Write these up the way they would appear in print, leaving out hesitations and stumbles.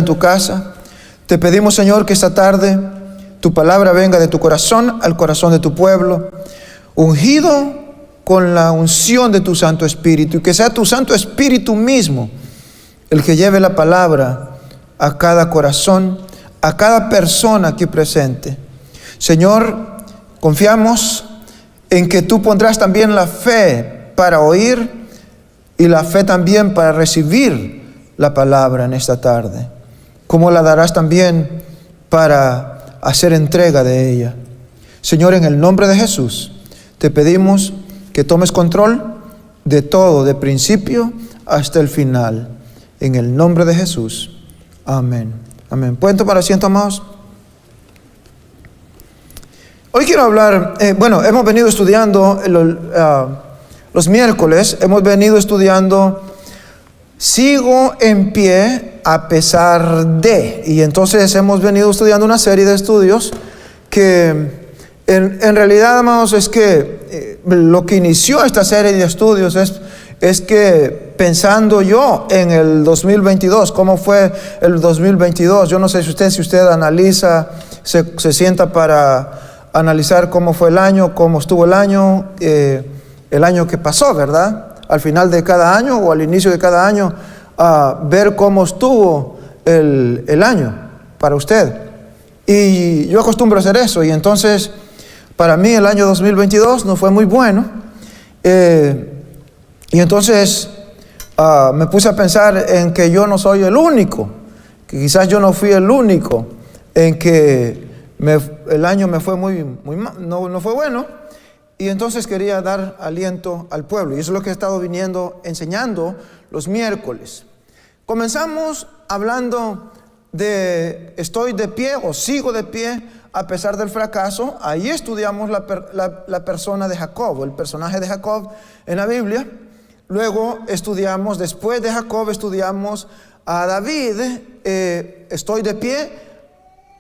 en tu casa. Te pedimos, Señor, que esta tarde tu palabra venga de tu corazón al corazón de tu pueblo, ungido con la unción de tu Santo Espíritu, y que sea tu Santo Espíritu mismo el que lleve la palabra a cada corazón, a cada persona aquí presente. Señor, confiamos en que tú pondrás también la fe para oír y la fe también para recibir la palabra en esta tarde. Cómo la darás también para hacer entrega de ella. Señor, en el nombre de Jesús, te pedimos que tomes control de todo, de principio hasta el final. En el nombre de Jesús. Amén. Amén. ¿Pueden tomar asiento, amados? Hoy quiero hablar, hemos venido estudiando los miércoles, hemos venido estudiando Sigo en pie a pesar de. Y entonces hemos venido estudiando una serie de estudios que en realidad, amados, es que lo que inició esta serie de estudios es que pensando yo en el 2022, ¿cómo fue el 2022? Yo no sé si usted analiza, se sienta para analizar cómo fue el año, cómo estuvo el año que pasó, ¿verdad? Al final de cada año o al inicio de cada año, ver cómo estuvo el año para usted. Y yo acostumbro a hacer eso, y entonces para mí el año 2022 no fue muy bueno. Y entonces me puse a pensar en que yo no soy el único, que quizás yo no fui el único en que el año me fue muy mal, no fue bueno. Y entonces quería dar aliento al pueblo, y eso es lo que he estado enseñando los miércoles. Comenzamos hablando de estoy de pie o sigo de pie a pesar del fracaso. Ahí estudiamos la persona de Jacob, el personaje de Jacob en la Biblia. Luego estudiamos, después de Jacob, estudiamos a David, estoy de pie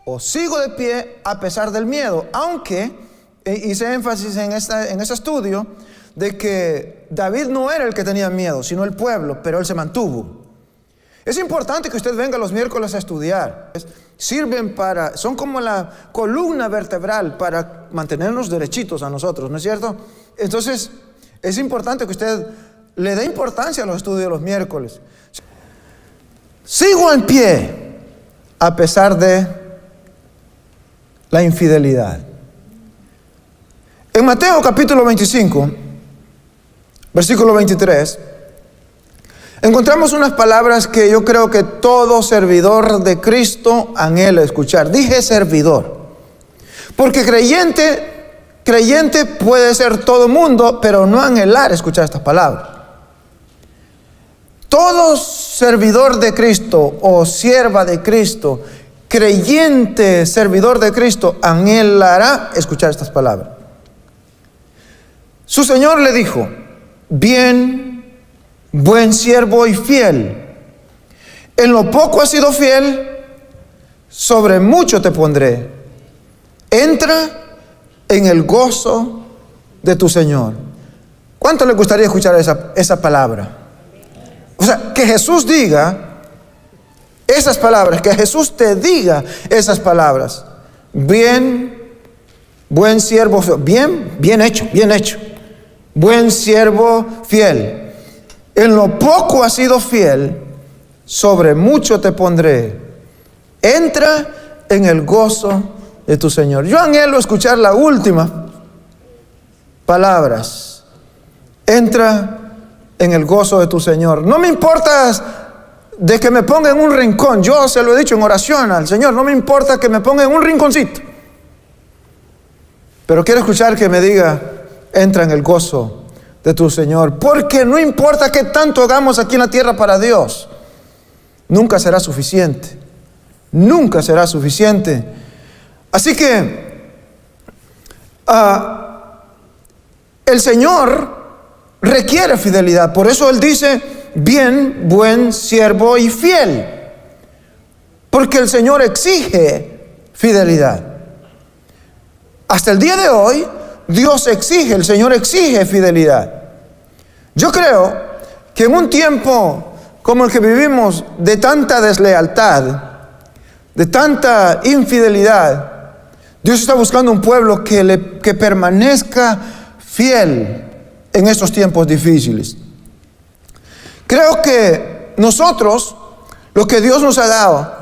o sigo de pie a pesar del miedo, aunque hice énfasis en ese estudio de que David no era el que tenía miedo, sino el pueblo, pero él se mantuvo. Es importante que usted venga los miércoles a estudiar. Son como la columna vertebral para mantenernos derechitos a nosotros, ¿no es cierto? Entonces, es importante que usted le dé importancia a los estudios de los miércoles. Sigo en pie a pesar de la infidelidad. En Mateo capítulo 25, versículo 23, encontramos unas palabras que yo creo que todo servidor de Cristo anhela escuchar. Dije servidor, porque creyente puede ser todo mundo, pero no anhelar escuchar estas palabras. Todo servidor de Cristo o sierva de Cristo, creyente, servidor de Cristo, anhelará escuchar estas palabras. Su Señor le dijo: bien, buen siervo y fiel. En lo poco has sido fiel, sobre mucho te pondré. Entra en el gozo de tu Señor. ¿Cuánto le gustaría escuchar esa palabra? O sea, que Jesús diga esas palabras, que Jesús te diga esas palabras. Bien, buen siervo, bien hecho. Buen siervo fiel. En lo poco has sido fiel, sobre mucho te pondré. Entra en el gozo de tu Señor. Yo anhelo escuchar la última palabras. Entra en el gozo de tu Señor. No me importa de que me ponga en un rincón. Yo se lo he dicho en oración al Señor. No me importa que me ponga en un rinconcito. Pero quiero escuchar que me diga: entra en el gozo de tu Señor. Porque no importa qué tanto hagamos aquí en la tierra para Dios, nunca será suficiente. Nunca será suficiente. Así que el Señor requiere fidelidad. Por eso Él dice: bien, buen siervo y fiel. Porque el Señor exige fidelidad. Hasta el día de hoy, Dios exige, el Señor exige fidelidad. Yo creo que en un tiempo como el que vivimos de tanta deslealtad, de tanta infidelidad, Dios está buscando un pueblo que permanezca fiel en estos tiempos difíciles. Creo que nosotros, lo que Dios nos ha dado,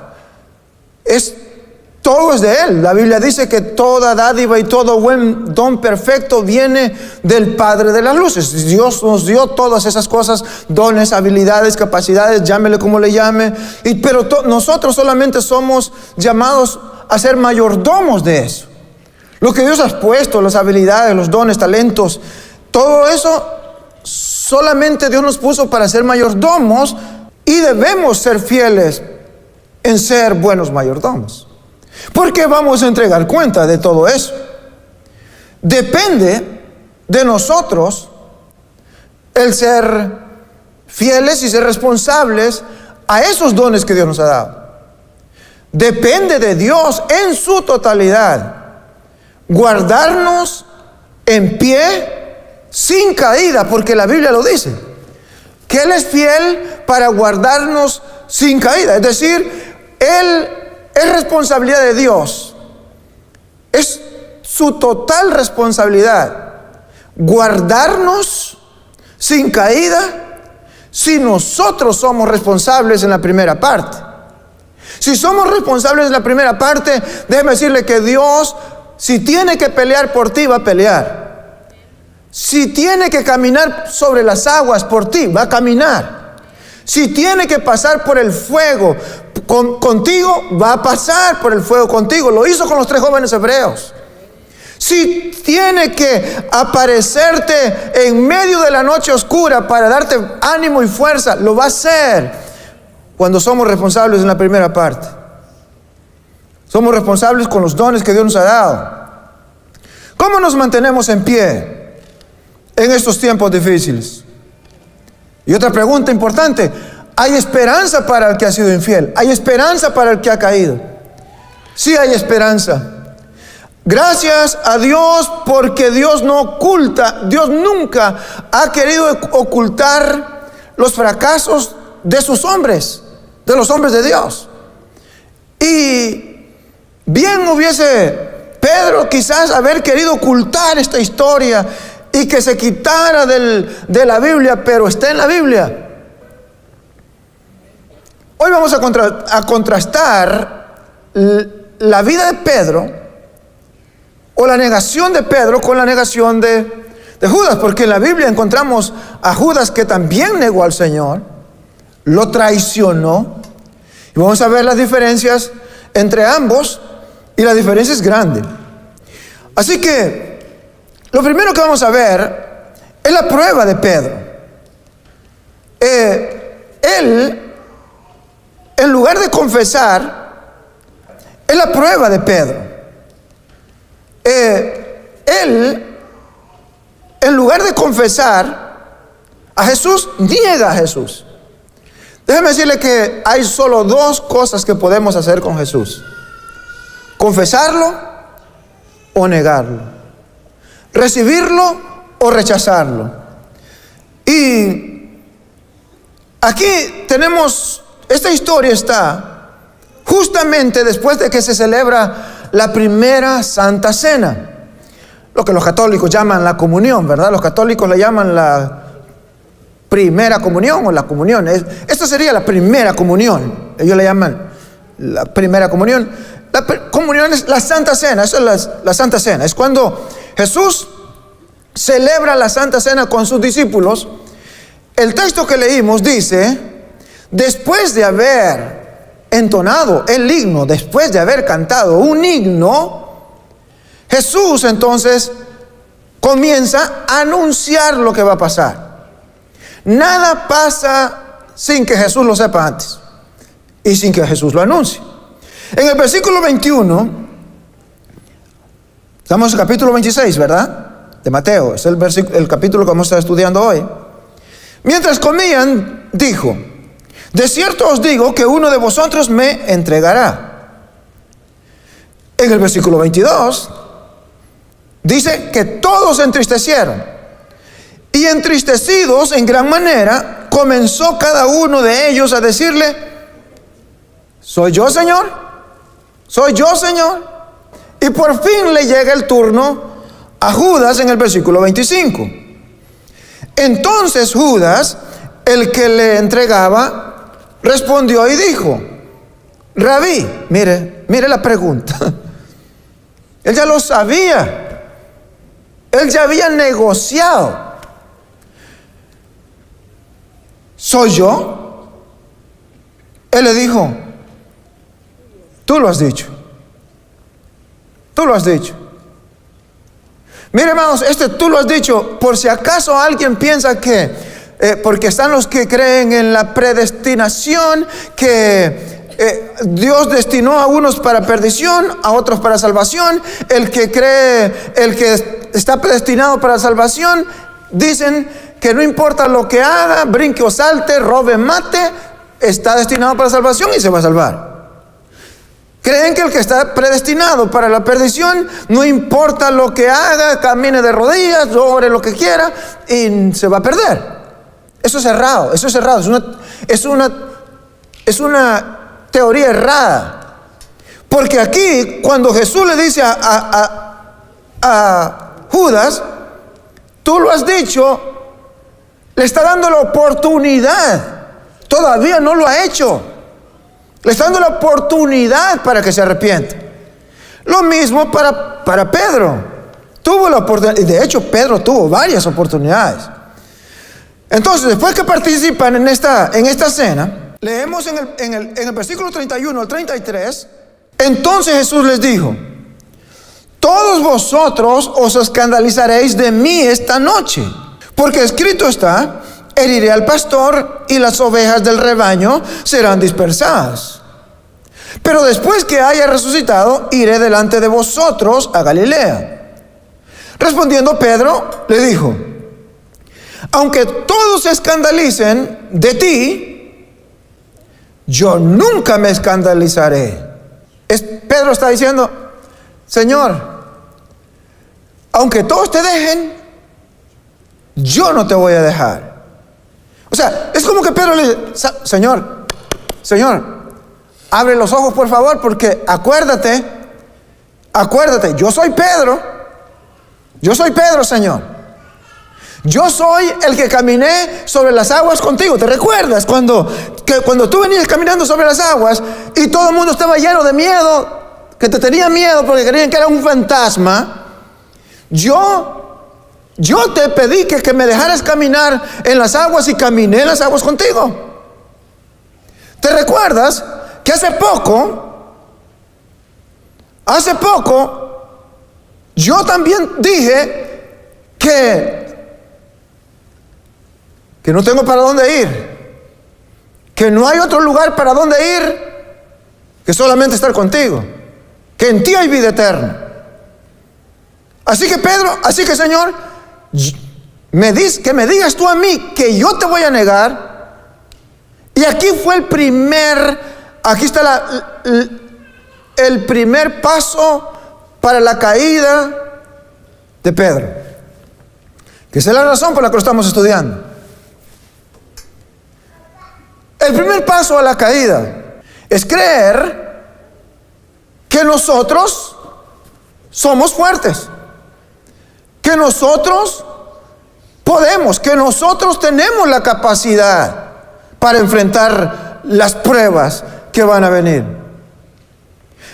todo es de Él. La Biblia dice que toda dádiva y todo buen don perfecto viene del Padre de las luces. Dios nos dio todas esas cosas, dones, habilidades, capacidades, llámele como le llame. Pero nosotros solamente somos llamados a ser mayordomos de eso. Lo que Dios ha puesto, las habilidades, los dones, talentos, todo eso solamente Dios nos puso para ser mayordomos, y debemos ser fieles en ser buenos mayordomos. ¿Por qué vamos a entregar cuenta de todo eso? Depende de nosotros el ser fieles y ser responsables a esos dones que Dios nos ha dado. Depende de Dios en su totalidad guardarnos en pie sin caída, porque la Biblia lo dice, que Él es fiel para guardarnos sin caída. Es decir, es responsabilidad de Dios, es su total responsabilidad guardarnos sin caída si nosotros somos responsables en la primera parte. Si somos responsables en la primera parte, déjeme decirle que Dios, si tiene que pelear por ti, va a pelear. Si tiene que caminar sobre las aguas por ti, va a caminar. Si tiene que pasar por el fuego contigo, va a pasar por el fuego contigo. Lo hizo con los 3 jóvenes hebreos. Si tiene que aparecerte en medio de la noche oscura para darte ánimo y fuerza, lo va a hacer cuando somos responsables en la primera parte. Somos responsables con los dones que Dios nos ha dado. ¿Cómo nos mantenemos en pie en estos tiempos difíciles? Y otra pregunta importante: ¿hay esperanza para el que ha sido infiel? ¿Hay esperanza para el que ha caído? Sí hay esperanza. Gracias a Dios, porque Dios no oculta, Dios nunca ha querido ocultar los fracasos de sus hombres, de los hombres de Dios. Y bien hubiese Pedro quizás haber querido ocultar esta historia y que se quitara de la Biblia, pero está en la Biblia. Hoy vamos a contrastar la vida de Pedro, o la negación de Pedro, con la negación de Judas, porque en la Biblia encontramos a Judas, que también negó al Señor, lo traicionó, y vamos a ver las diferencias entre ambos, y la diferencia es grande. Así que lo primero que vamos a ver es la prueba de Pedro. Él, en lugar de confesar, es la prueba de Pedro. Él, en lugar de confesar a Jesús, niega a Jesús. Déjeme decirle que hay solo 2 cosas que podemos hacer con Jesús: confesarlo o negarlo, recibirlo o rechazarlo. Y aquí tenemos, esta historia está justamente después de que se celebra la primera Santa Cena, lo que los católicos llaman la comunión, ¿verdad? Los católicos le llaman la primera comunión o la comunión. Esta sería la primera comunión. Ellos le llaman la primera comunión. La comunión es la Santa Cena. Eso es la Santa Cena. Es cuando Jesús celebra la Santa Cena con sus discípulos. El texto que leímos dice: después de haber entonado el himno, después de haber cantado un himno, Jesús entonces comienza a anunciar lo que va a pasar. Nada pasa sin que Jesús lo sepa antes y sin que Jesús lo anuncie. En el versículo 21, estamos en el capítulo 26, ¿verdad? De Mateo, es el capítulo que vamos a estar estudiando hoy. Mientras comían, dijo: de cierto os digo que uno de vosotros me entregará. En el versículo 22 dice que todos se entristecieron, y entristecidos en gran manera, comenzó cada uno de ellos a decirle: ¿soy yo, Señor? ¿Soy yo, Señor? Y por fin le llega el turno a Judas en el versículo 25. Entonces Judas, el que le entregaba, respondió y dijo: Rabí, mire la pregunta. Él ya lo sabía. Él ya había negociado. ¿Soy yo? Él le dijo: tú lo has dicho. Tú lo has dicho. Mire, hermanos, tú lo has dicho, por si acaso alguien piensa que, porque están los que creen en la predestinación, que Dios destinó a unos para perdición, a otros para salvación. El que cree, el que está predestinado para salvación, dicen que no importa lo que haga, brinque o salte, robe, mate, está destinado para salvación y se va a salvar. Creen que el que está predestinado para la perdición, no importa lo que haga, camine de rodillas, ore lo que quiera y se va a perder. Eso es errado, es una teoría errada. Porque aquí, cuando Jesús le dice a Judas, tú lo has dicho, le está dando la oportunidad. Todavía no lo ha hecho. Le está dando la oportunidad para que se arrepienta. Lo mismo para Pedro. Tuvo la oportunidad, y de hecho Pedro tuvo varias oportunidades. Entonces, después que participan en esta cena, leemos en el versículo 31 al 33. Entonces Jesús les dijo: todos vosotros os escandalizaréis de mí esta noche, porque escrito está: heriré al pastor y las ovejas del rebaño serán dispersadas. Pero después que haya resucitado, iré delante de vosotros a Galilea. Respondiendo Pedro, le dijo: aunque todos se escandalicen de ti, yo nunca me escandalizaré. Pedro está diciendo: Señor, aunque todos te dejen, yo no te voy a dejar. O sea, es como que Pedro le dice: Señor, abre los ojos por favor, porque acuérdate, yo soy Pedro, Señor. Yo soy el que caminé sobre las aguas contigo. ¿Te recuerdas cuando tú venías caminando sobre las aguas y todo el mundo estaba lleno de miedo, que te tenía miedo porque creían que era un fantasma? Yo te pedí que me dejaras caminar en las aguas y caminé en las aguas contigo. ¿Te recuerdas que hace poco yo también dije que no tengo para dónde ir, que no hay otro lugar para dónde ir que solamente estar contigo, que en ti hay vida eterna? Así que Señor, que me digas tú a mí que yo te voy a negar. Y aquí está el primer paso para la caída de Pedro, que esa es la razón por la que lo estamos estudiando. El primer paso a la caída es creer que nosotros somos fuertes, que nosotros podemos, que nosotros tenemos la capacidad para enfrentar las pruebas que van a venir.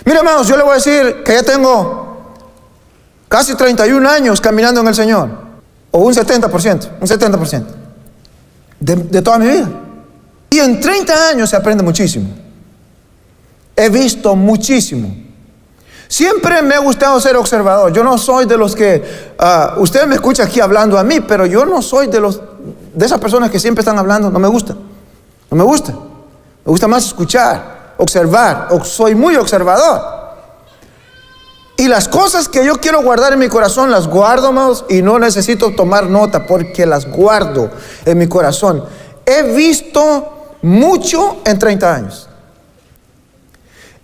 Mira, hermanos, yo le voy a decir que ya tengo casi 31 años caminando en el Señor, o un 70% de toda mi vida. Y en 30 años se aprende muchísimo. He visto muchísimo. Siempre me ha gustado ser observador. Yo no soy de los que usted me escucha aquí hablando a mí, pero yo no soy de esas personas que siempre están hablando. No me gusta. Me gusta más escuchar, observar. Soy muy observador. Y las cosas que yo quiero guardar en mi corazón las guardo, hermanos, y no necesito tomar nota porque las guardo en mi corazón. He visto mucho en 30 años.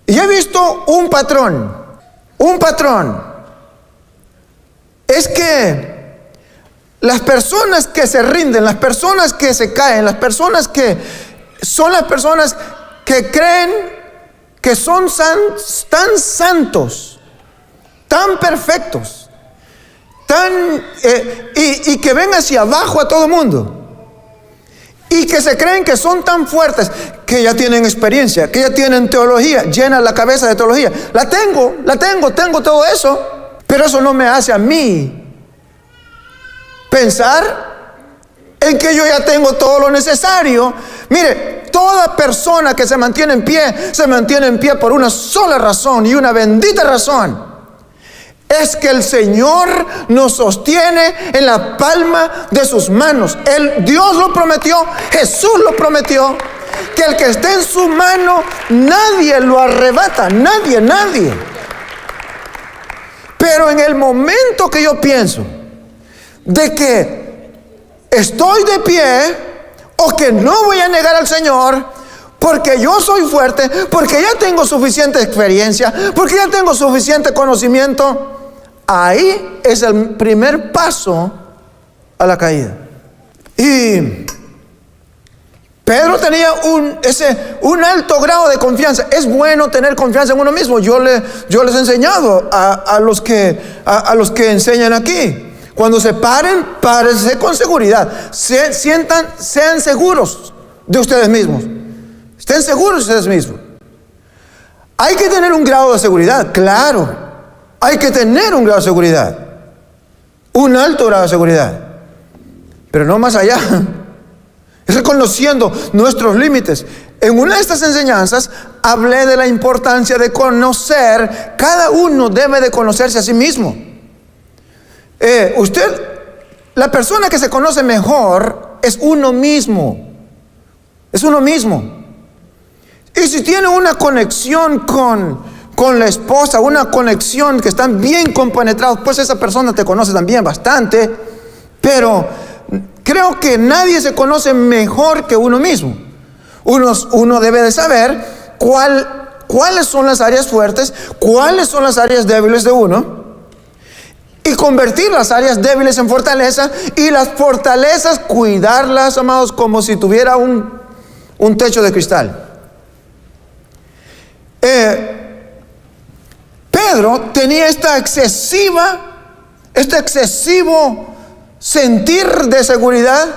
Y he visto un patrón. Es que las personas que se rinden, las personas que se caen, las personas que son las personas que creen que son tan santos, tan perfectos, y que ven hacia abajo a todo mundo, y que se creen que son tan fuertes, que ya tienen experiencia, que ya tienen teología, llenan la cabeza de teología. Tengo todo eso, pero eso no me hace a mí pensar en que yo ya tengo todo lo necesario. Mire, toda persona que se mantiene en pie por una sola razón, y una bendita razón: es que el Señor nos sostiene en la palma de sus manos. Dios lo prometió, Jesús lo prometió, que el que esté en su mano, nadie lo arrebata, nadie. Pero en el momento que yo pienso de que estoy de pie, o que no voy a negar al Señor, porque yo soy fuerte, porque ya tengo suficiente experiencia, porque ya tengo suficiente conocimiento, ahí es el primer paso a la caída. Y Pedro tenía un alto grado de confianza. Es bueno tener confianza en uno mismo. Yo les he enseñado a los que enseñan aquí: cuando se paren, párense con seguridad. Sean seguros de ustedes mismos. Estén seguros de ustedes mismos. Hay que tener un grado de seguridad, claro. Hay que tener un grado de seguridad, un alto grado de seguridad, pero no más allá. Reconociendo nuestros límites. En una de estas enseñanzas hablé de la importancia de conocer. Cada uno debe de conocerse a sí mismo. La persona que se conoce mejor es uno mismo. Es uno mismo. Y si tiene una conexión con la esposa, una conexión que están bien compenetrados, pues esa persona te conoce también bastante. Pero creo que nadie se conoce mejor que uno mismo. Uno debe de saber cuáles son las áreas fuertes, cuáles son las áreas débiles de uno, y convertir las áreas débiles en fortaleza, y las fortalezas cuidarlas, amados, como si tuviera un techo de cristal. Pedro tenía este excesivo sentir de seguridad,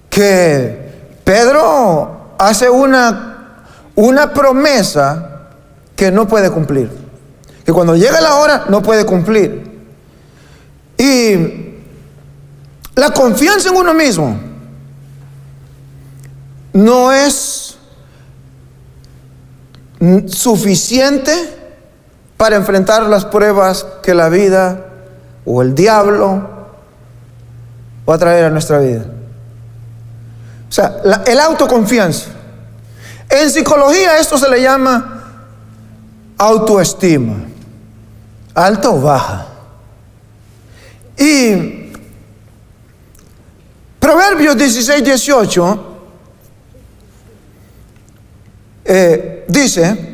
que Pedro hace una promesa que no puede cumplir, que cuando llega la hora no puede cumplir. Y la confianza en uno mismo no es suficiente para enfrentar las pruebas que la vida o el diablo va a traer a nuestra vida. O sea, el autoconfianza. En psicología esto se le llama autoestima, alta o baja. Y Proverbios 16:18 dice,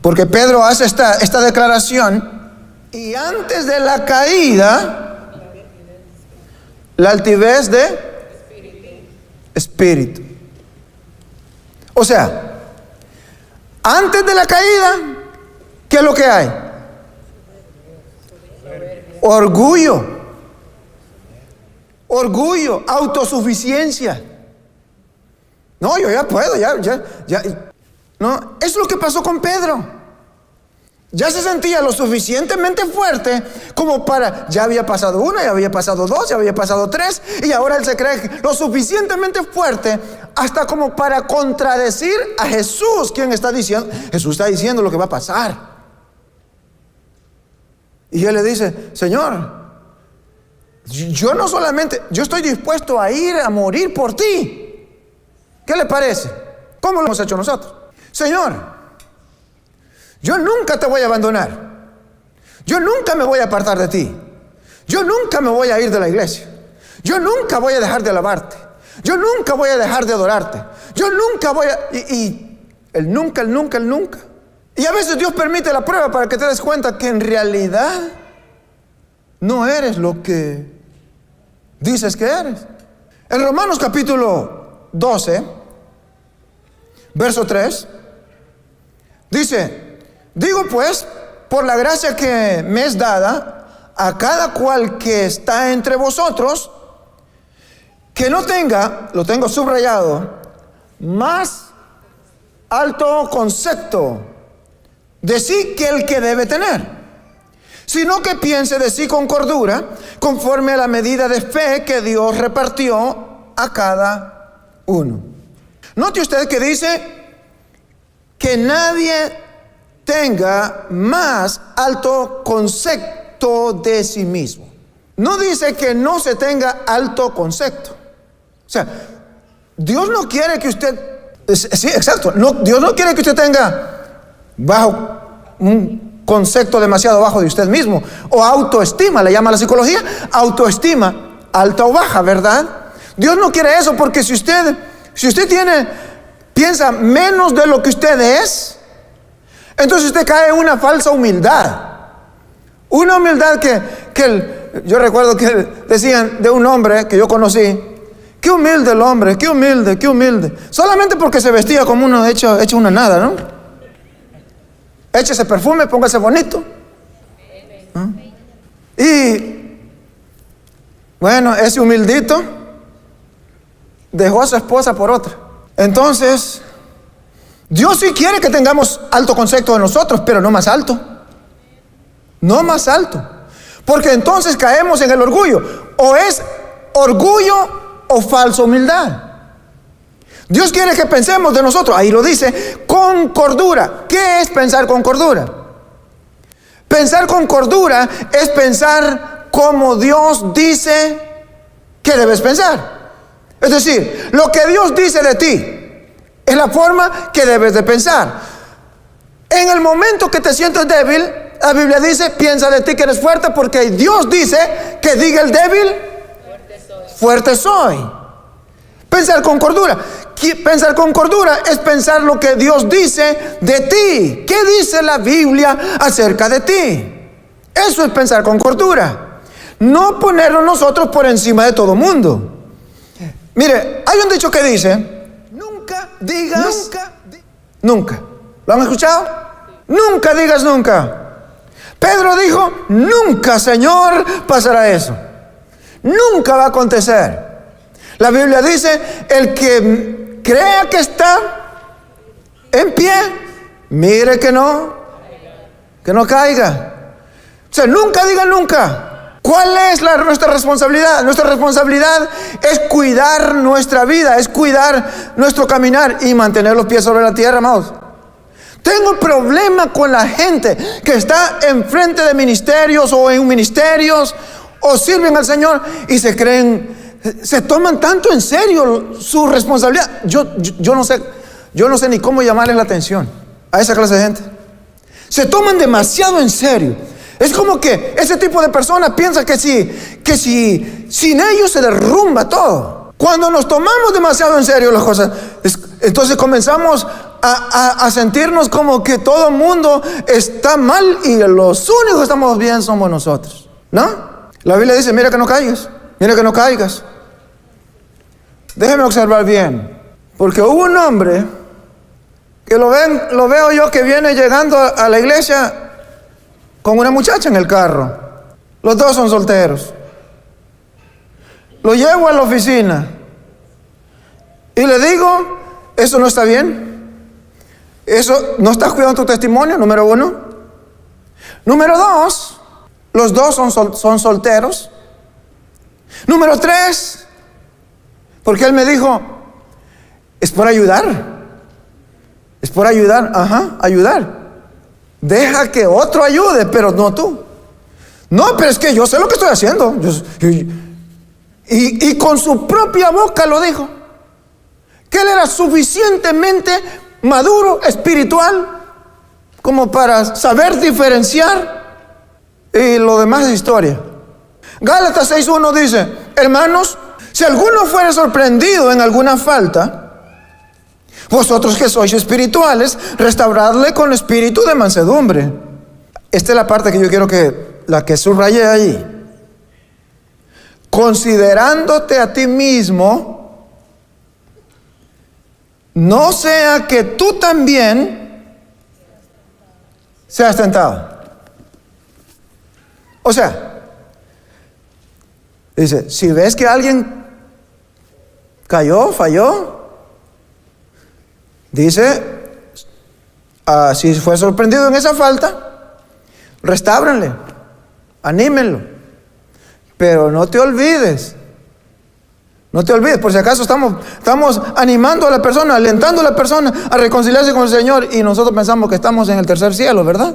porque Pedro hace esta declaración: y antes de la caída, la altivez de espíritu. O sea, antes de la caída, ¿qué es lo que hay? Orgullo, autosuficiencia. No, yo ya puedo, ya. No, es lo que pasó con Pedro. Ya se sentía lo suficientemente fuerte como ya había pasado una, ya había pasado dos, ya había pasado tres, y ahora él se cree lo suficientemente fuerte hasta como para contradecir a Jesús, quien está diciendo, Jesús está diciendo lo que va a pasar. Y él le dice: Señor, yo estoy dispuesto a ir a morir por ti. ¿Qué le parece? ¿Cómo lo hemos hecho nosotros? Señor, yo nunca te voy a abandonar. Yo nunca me voy a apartar de ti. Yo nunca me voy a ir de la iglesia. Yo nunca voy a dejar de alabarte. Yo nunca voy a dejar de adorarte. Yo nunca voy a... Y el nunca. Y a veces Dios permite la prueba para que te des cuenta que en realidad no eres lo que dices que eres. En Romanos capítulo 12, verso 3, Dice, digo pues, por la gracia que me es dada, a cada cual que está entre vosotros, que no tenga, lo tengo subrayado, más alto concepto de sí que el que debe tener, sino que piense de sí con cordura, conforme a la medida de fe que Dios repartió a cada uno. Note usted que dice que nadie tenga más alto concepto de sí mismo. No dice que no se tenga alto concepto. O sea, Dios no quiere que usted, sí, exacto, no, Dios no quiere que usted tenga bajo un concepto demasiado bajo de usted mismo, o autoestima, le llama la psicología, autoestima, alta o baja, ¿verdad? Dios no quiere eso, porque si usted piensa menos de lo que usted es, entonces usted cae en una falsa humildad. Una humildad yo recuerdo que decían de un hombre que yo conocí, qué humilde el hombre, qué humilde, qué humilde. Solamente porque se vestía como uno hecho una nada, ¿no? Échese perfume, póngase bonito. ¿Ah? Y bueno, ese humildito dejó a su esposa por otra. Entonces, Dios sí quiere que tengamos alto concepto de nosotros, pero no más alto. No más alto. Porque entonces caemos en el orgullo. O es orgullo o falsa humildad. Dios quiere que pensemos de nosotros, ahí lo dice, con cordura. ¿Qué es pensar con cordura? Pensar con cordura es pensar como Dios dice que debes pensar. Es decir, lo que Dios dice de ti es la forma que debes de pensar. En el momento que te sientes débil, la Biblia dice, piensa de ti que eres fuerte, porque Dios dice que diga el débil, fuerte soy. Pensar con cordura. Pensar con cordura es pensar lo que Dios dice de ti. ¿Qué dice la Biblia acerca de ti? Eso es pensar con cordura. No ponernos nosotros por encima de todo mundo. Mire, hay un dicho que dice, nunca digas nunca. ¿Lo han escuchado? Nunca digas nunca. Pedro dijo, nunca, Señor, pasará eso. Nunca va a acontecer. La Biblia dice, el que crea que está en pie, mire que no caiga. O sea, nunca diga nunca. ¿Cuál es nuestra responsabilidad? Nuestra responsabilidad es cuidar nuestra vida, es cuidar nuestro caminar y mantener los pies sobre la tierra, amados. Tengo problema con la gente que está enfrente de ministerios o en ministerios o sirven al Señor y se toman tanto en serio su responsabilidad. Yo no sé ni cómo llamarles la atención a esa clase de gente. Se toman demasiado en serio. Es como que ese tipo de personas piensa que si sin ellos se derrumba todo. Cuando nos tomamos demasiado en serio las cosas, entonces comenzamos a sentirnos como que todo el mundo está mal y los únicos que estamos bien somos nosotros, ¿no? La Biblia dice, mira que no caigas, mira que no caigas. Déjeme observar bien, porque hubo un hombre que lo veo yo que viene llegando a la iglesia con una muchacha en el carro. Los dos son solteros. Lo llevo a la oficina y le digo, eso no está bien. Eso no estás cuidando tu testimonio, número uno. Número dos, los dos son solteros. Número tres, porque él me dijo, es por ayudar. Es por ayudar, ayudar. Deja que otro ayude, pero no tú. No, pero es que yo sé lo que estoy haciendo. Y con su propia boca lo dijo. Que él era suficientemente maduro, espiritual, como para saber diferenciar. Y lo demás es historia. Gálatas 6:1 dice, hermanos, si alguno fuere sorprendido en alguna falta, vosotros que sois espirituales, restauradle con espíritu de mansedumbre. Esta es la parte que yo quiero la que subrayé allí. Considerándote a ti mismo, no sea que tú también seas tentado. O sea, dice, si ves que alguien cayó, falló, dice, si fue sorprendido en esa falta, restábranle, anímenlo, pero no te olvides. No te olvides, por si acaso estamos animando a la persona, alentando a la persona a reconciliarse con el Señor, y nosotros pensamos que estamos en el tercer cielo, ¿verdad?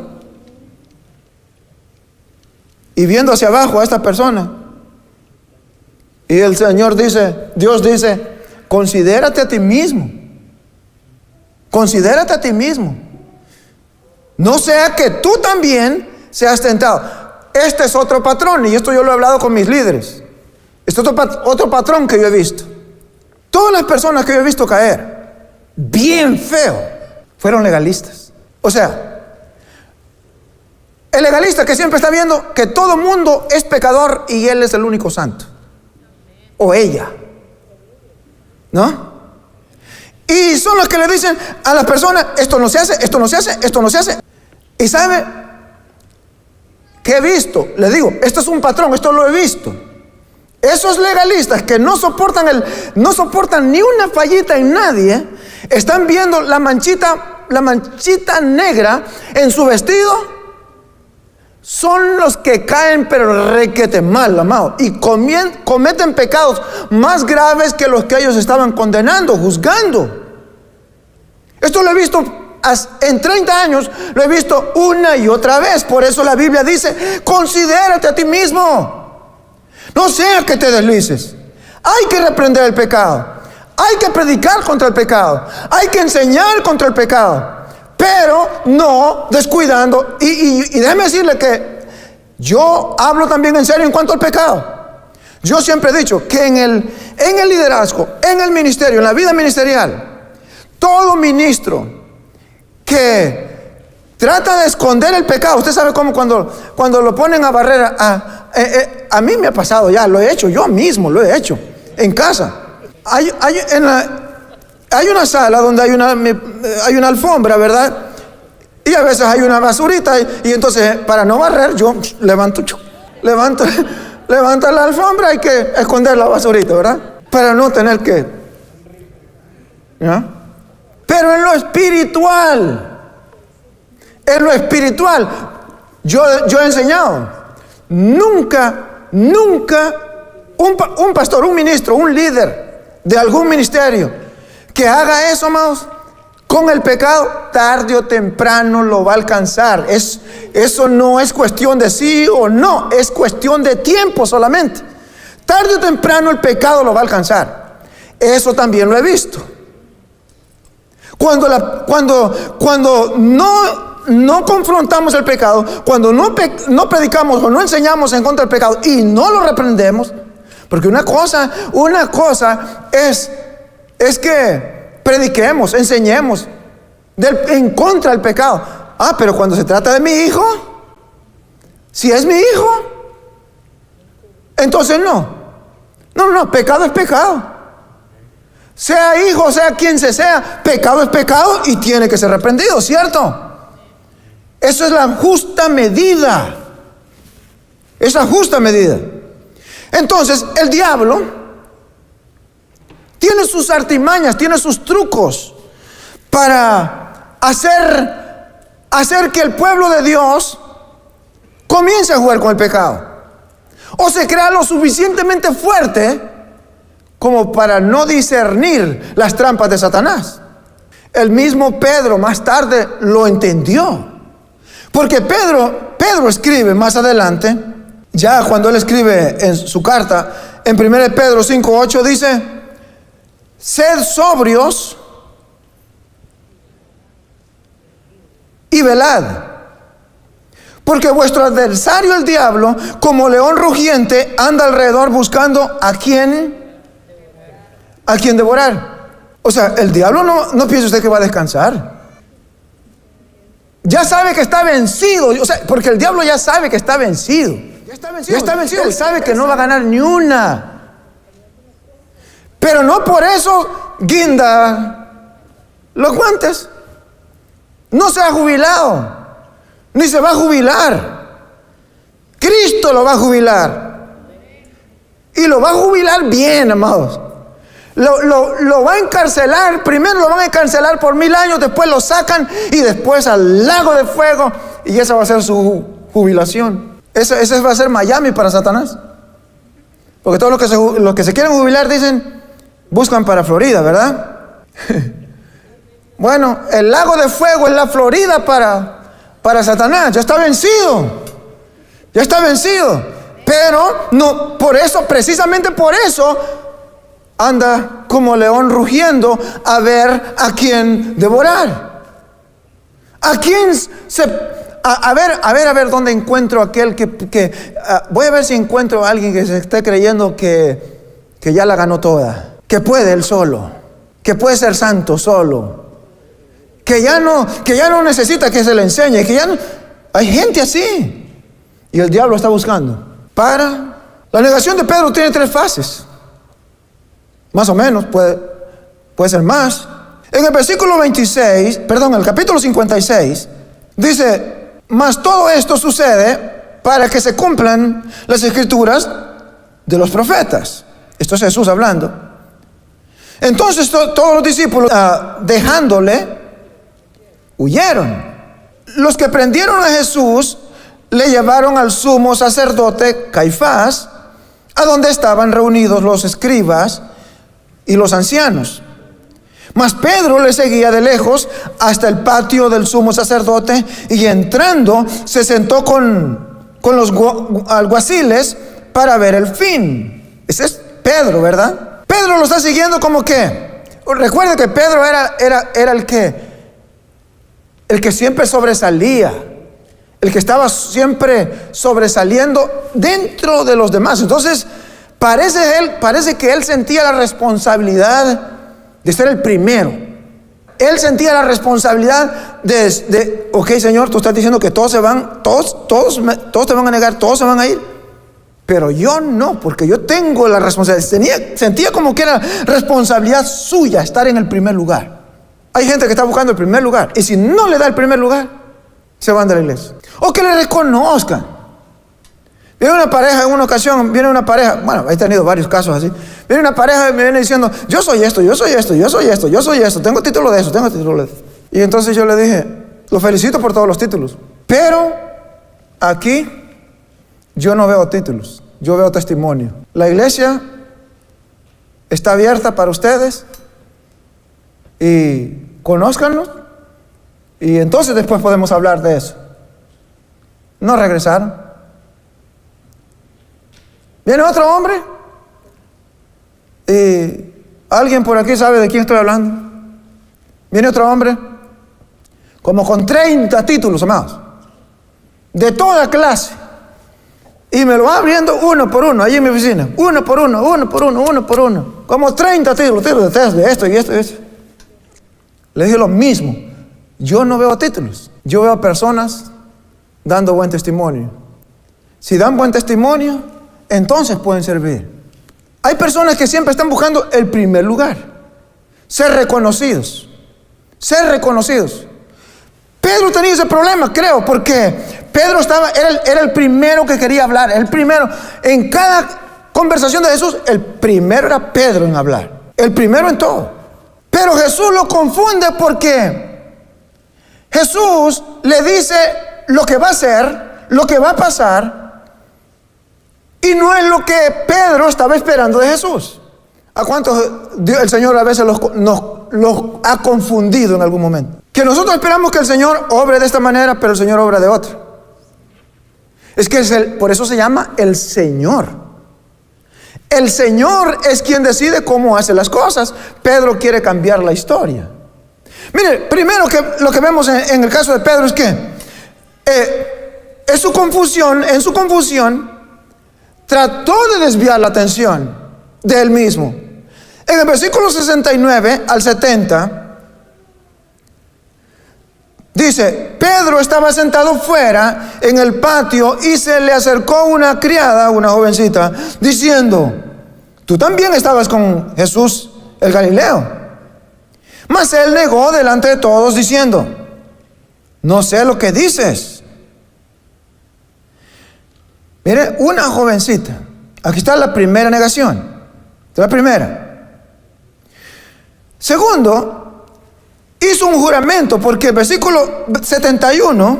Y viendo hacia abajo a esta persona, y el Señor dice, Dios dice, considérate a ti mismo. Considérate a ti mismo. No sea que tú también seas tentado. Este es otro patrón, y esto yo lo he hablado con mis líderes. Este es otro patrón que yo he visto. Todas las personas que yo he visto caer bien feo fueron legalistas. O sea, el legalista que siempre está viendo que todo mundo es pecador y él es el único santo, o ella, ¿no? Y son los que le dicen a las personas, esto no se hace, esto no se hace, esto no se hace. Y ¿sabe qué he visto? Le digo, esto es un patrón, esto lo he visto. Esos legalistas que no soportan ni una fallita en nadie, están viendo la manchita negra en su vestido. Son los que caen pero requete mal, amado, y cometen pecados más graves que los que ellos estaban condenando, juzgando. Esto lo he visto en 30 años, lo he visto una y otra vez. Por eso la Biblia dice, considérate a ti mismo. No sea que te deslices. Hay que reprender el pecado, hay que predicar contra el pecado, hay que enseñar contra el pecado, pero no descuidando. Y déjeme decirle que yo hablo también en serio en cuanto al pecado. Yo siempre he dicho que en el liderazgo, en el ministerio, en la vida ministerial, todo ministro que trata de esconder el pecado, usted sabe cómo cuando lo ponen a barrera, a mí me ha pasado ya, lo he hecho, yo mismo lo he hecho en casa. Hay una sala donde hay una alfombra, ¿verdad? Y a veces hay una basurita, y entonces para no barrer yo levanto la alfombra. Hay que esconder la basurita, ¿verdad? Para no tener que, ¿ya? Pero en lo espiritual, yo he enseñado, nunca un pastor, un ministro, un líder de algún ministerio que haga eso, amados, con el pecado, tarde o temprano lo va a alcanzar. Eso no es cuestión de sí o no, es cuestión de tiempo solamente. Tarde o temprano el pecado lo va a alcanzar. Eso también lo he visto. Cuando no confrontamos el pecado, cuando no predicamos o no enseñamos en contra del pecado y no lo reprendemos, porque una cosa es que prediquemos, enseñemos en contra del pecado. Pero cuando se trata de mi hijo, si es mi hijo, entonces no, pecado es pecado. Sea hijo, sea quien sea, pecado es pecado y tiene que ser reprendido, ¿cierto? Eso es la justa medida. Es la justa medida. Entonces, el diablo tiene sus artimañas, tiene sus trucos para hacer que el pueblo de Dios comience a jugar con el pecado, o se crea lo suficientemente fuerte como para no discernir las trampas de Satanás. El mismo Pedro más tarde lo entendió, porque Pedro escribe más adelante, ya cuando él escribe en su carta, en 1 Pedro 5:8 dice: sed sobrios y velad, porque vuestro adversario el diablo, como león rugiente, anda alrededor buscando a quien devorar. O sea, el diablo no piense usted que va a descansar. Ya sabe que está vencido. O sea, porque el diablo ya sabe que está vencido. Ya está vencido. Él sabe que no va a ganar ni una. Pero no por eso guinda los guantes. No se ha jubilado. ni se va a jubilar. Cristo lo va a jubilar. Y lo va a jubilar bien, amados. Lo va a encarcelar. Primero lo van a encarcelar por 1000 años, después lo sacan y después al lago de fuego. Y esa va a ser su jubilación. Ese va a ser Miami para Satanás. Porque todos los que se quieren jubilar dicen, buscan para Florida, ¿verdad? Bueno, el lago de fuego es la Florida para Satanás. Ya está vencido. Ya está vencido. Pero no, por eso, precisamente por eso, anda como león rugiendo a ver a quién devorar. A quién a ver dónde encuentro aquel voy a ver si encuentro a alguien que se esté creyendo que ya la ganó toda, que puede él solo, que puede ser santo solo, que ya no necesita que se le enseñe, que ya no. Hay gente así y el diablo está buscando. La negación de Pedro tiene 3 fases, más o menos, puede ser más. En el versículo 26, perdón, en el capítulo 56, dice: mas todo esto sucede para que se cumplan las escrituras de los profetas. Esto es Jesús hablando. Entonces todos los discípulos, dejándole, huyeron. Los que prendieron a Jesús le llevaron al sumo sacerdote Caifás, a donde estaban reunidos los escribas y los ancianos. Mas Pedro le seguía de lejos hasta el patio del sumo sacerdote, y entrando se sentó con los alguaciles para ver el fin. Ese es Pedro, ¿verdad? Pedro lo está siguiendo como que. Recuerde que Pedro era el que siempre sobresalía, el que estaba siempre sobresaliendo dentro de los demás. Entonces parece que él sentía la responsabilidad de ser el primero. Él sentía la responsabilidad de ok, Señor, tú estás diciendo que todos se van, todos te van a negar, todos se van a ir, pero yo no, porque yo tengo la responsabilidad. Sentía como que era responsabilidad suya estar en el primer lugar. Hay gente que está buscando el primer lugar, y si no le da el primer lugar, se van de la iglesia. O que le reconozcan. Viene una pareja, en una ocasión, bueno, he tenido varios casos así. Viene una pareja y me viene diciendo: yo soy esto, tengo título de eso, Y entonces yo le dije: lo felicito por todos los títulos, pero aquí yo no veo títulos, yo veo testimonio. La iglesia está abierta para ustedes, y conózcanlos, y entonces después podemos hablar de eso. No regresaron. Viene otro hombre, y alguien por aquí sabe de quién estoy hablando. Viene otro hombre, como con 30 títulos, amados, de toda clase, y me lo va abriendo uno por uno, allí en mi oficina, uno por uno, como 30 títulos de esto y esto y esto. Le dije lo mismo: yo no veo títulos, yo veo personas dando buen testimonio. Si dan buen testimonio, entonces pueden servir. Hay personas que siempre están buscando el primer lugar, ser reconocidos. Pedro tenía ese problema, creo, porque Pedro era el primero que quería hablar, el primero. En cada conversación de Jesús, el primero era Pedro en hablar, el primero en todo. Pero Jesús lo confunde, porque Jesús le dice lo que va a hacer, lo que va a pasar, y no es lo que Pedro estaba esperando de Jesús. ¿A cuántos el Señor a veces los ha confundido en algún momento? Que nosotros esperamos que el Señor obre de esta manera, pero el Señor obra de otra. Es que por eso se llama el Señor. El Señor es quien decide cómo hace las cosas. Pedro quiere cambiar la historia. Mire, primero lo que vemos en el caso de Pedro es que en su confusión trató de desviar la atención de él mismo. En el versículo 69 al 70 dice: Pedro estaba sentado fuera en el patio, y se le acercó una criada, una jovencita, diciendo: tú también estabas con Jesús el Galileo. Mas él negó delante de todos, diciendo: no sé lo que dices. Mire, una jovencita. Aquí está la primera negación. Esta es la primera. Segundo, hizo un juramento, porque el versículo 71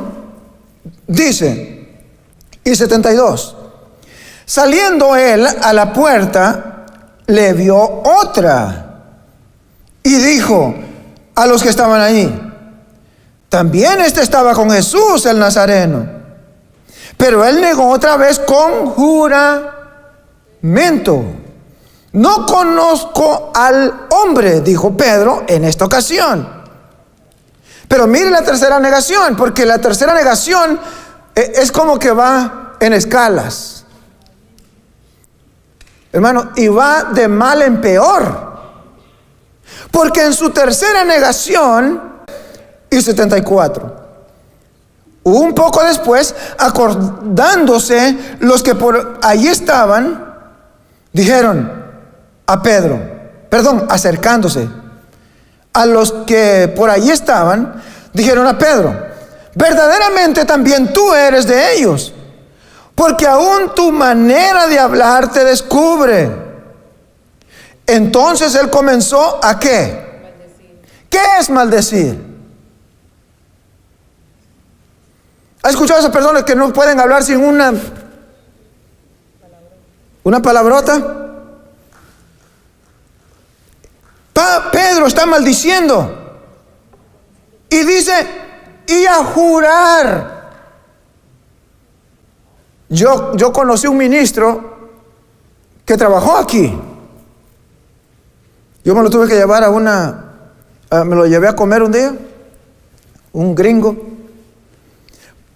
dice, y 72, saliendo él a la puerta, le vio otra y dijo a los que estaban ahí, también estaba con Jesús el Nazareno. Pero él negó otra vez con juramento. No conozco al hombre, dijo Pedro en esta ocasión. Pero mire la tercera negación, porque la tercera negación es como que va en escalas, hermano, y va de mal en peor. Porque en su tercera negación, y 74, un poco después, acordándose los que por allí estaban, dijeron a Pedro, acercándose a los que por allí estaban, dijeron a Pedro, verdaderamente también tú eres de ellos, porque aún tu manera de hablar te descubre. Entonces él comenzó a ¿qué? Maldecir. ¿Qué es maldecir? ¿Has escuchado a esas personas que no pueden hablar sin una palabrota? Pedro está maldiciendo y dice, y a jurar. Yo conocí un ministro que trabajó aquí. Yo me lo tuve que llevar me lo llevé a comer un día, un gringo.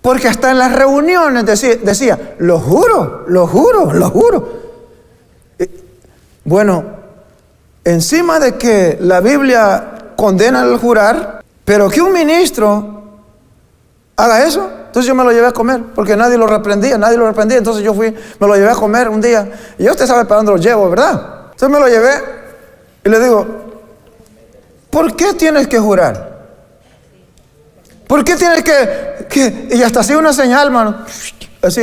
Porque hasta en las reuniones decía, lo juro. Bueno, encima de que la Biblia condena el jurar, pero que un ministro haga eso, entonces yo me lo llevé a comer, porque nadie lo reprendía, entonces yo me lo llevé a comer un día, y usted sabe para dónde lo llevo, ¿verdad? Entonces me lo llevé, y le digo, ¿por qué tienes que jurar? ¿Por qué tienes que y hasta así una señal, hermano? Así,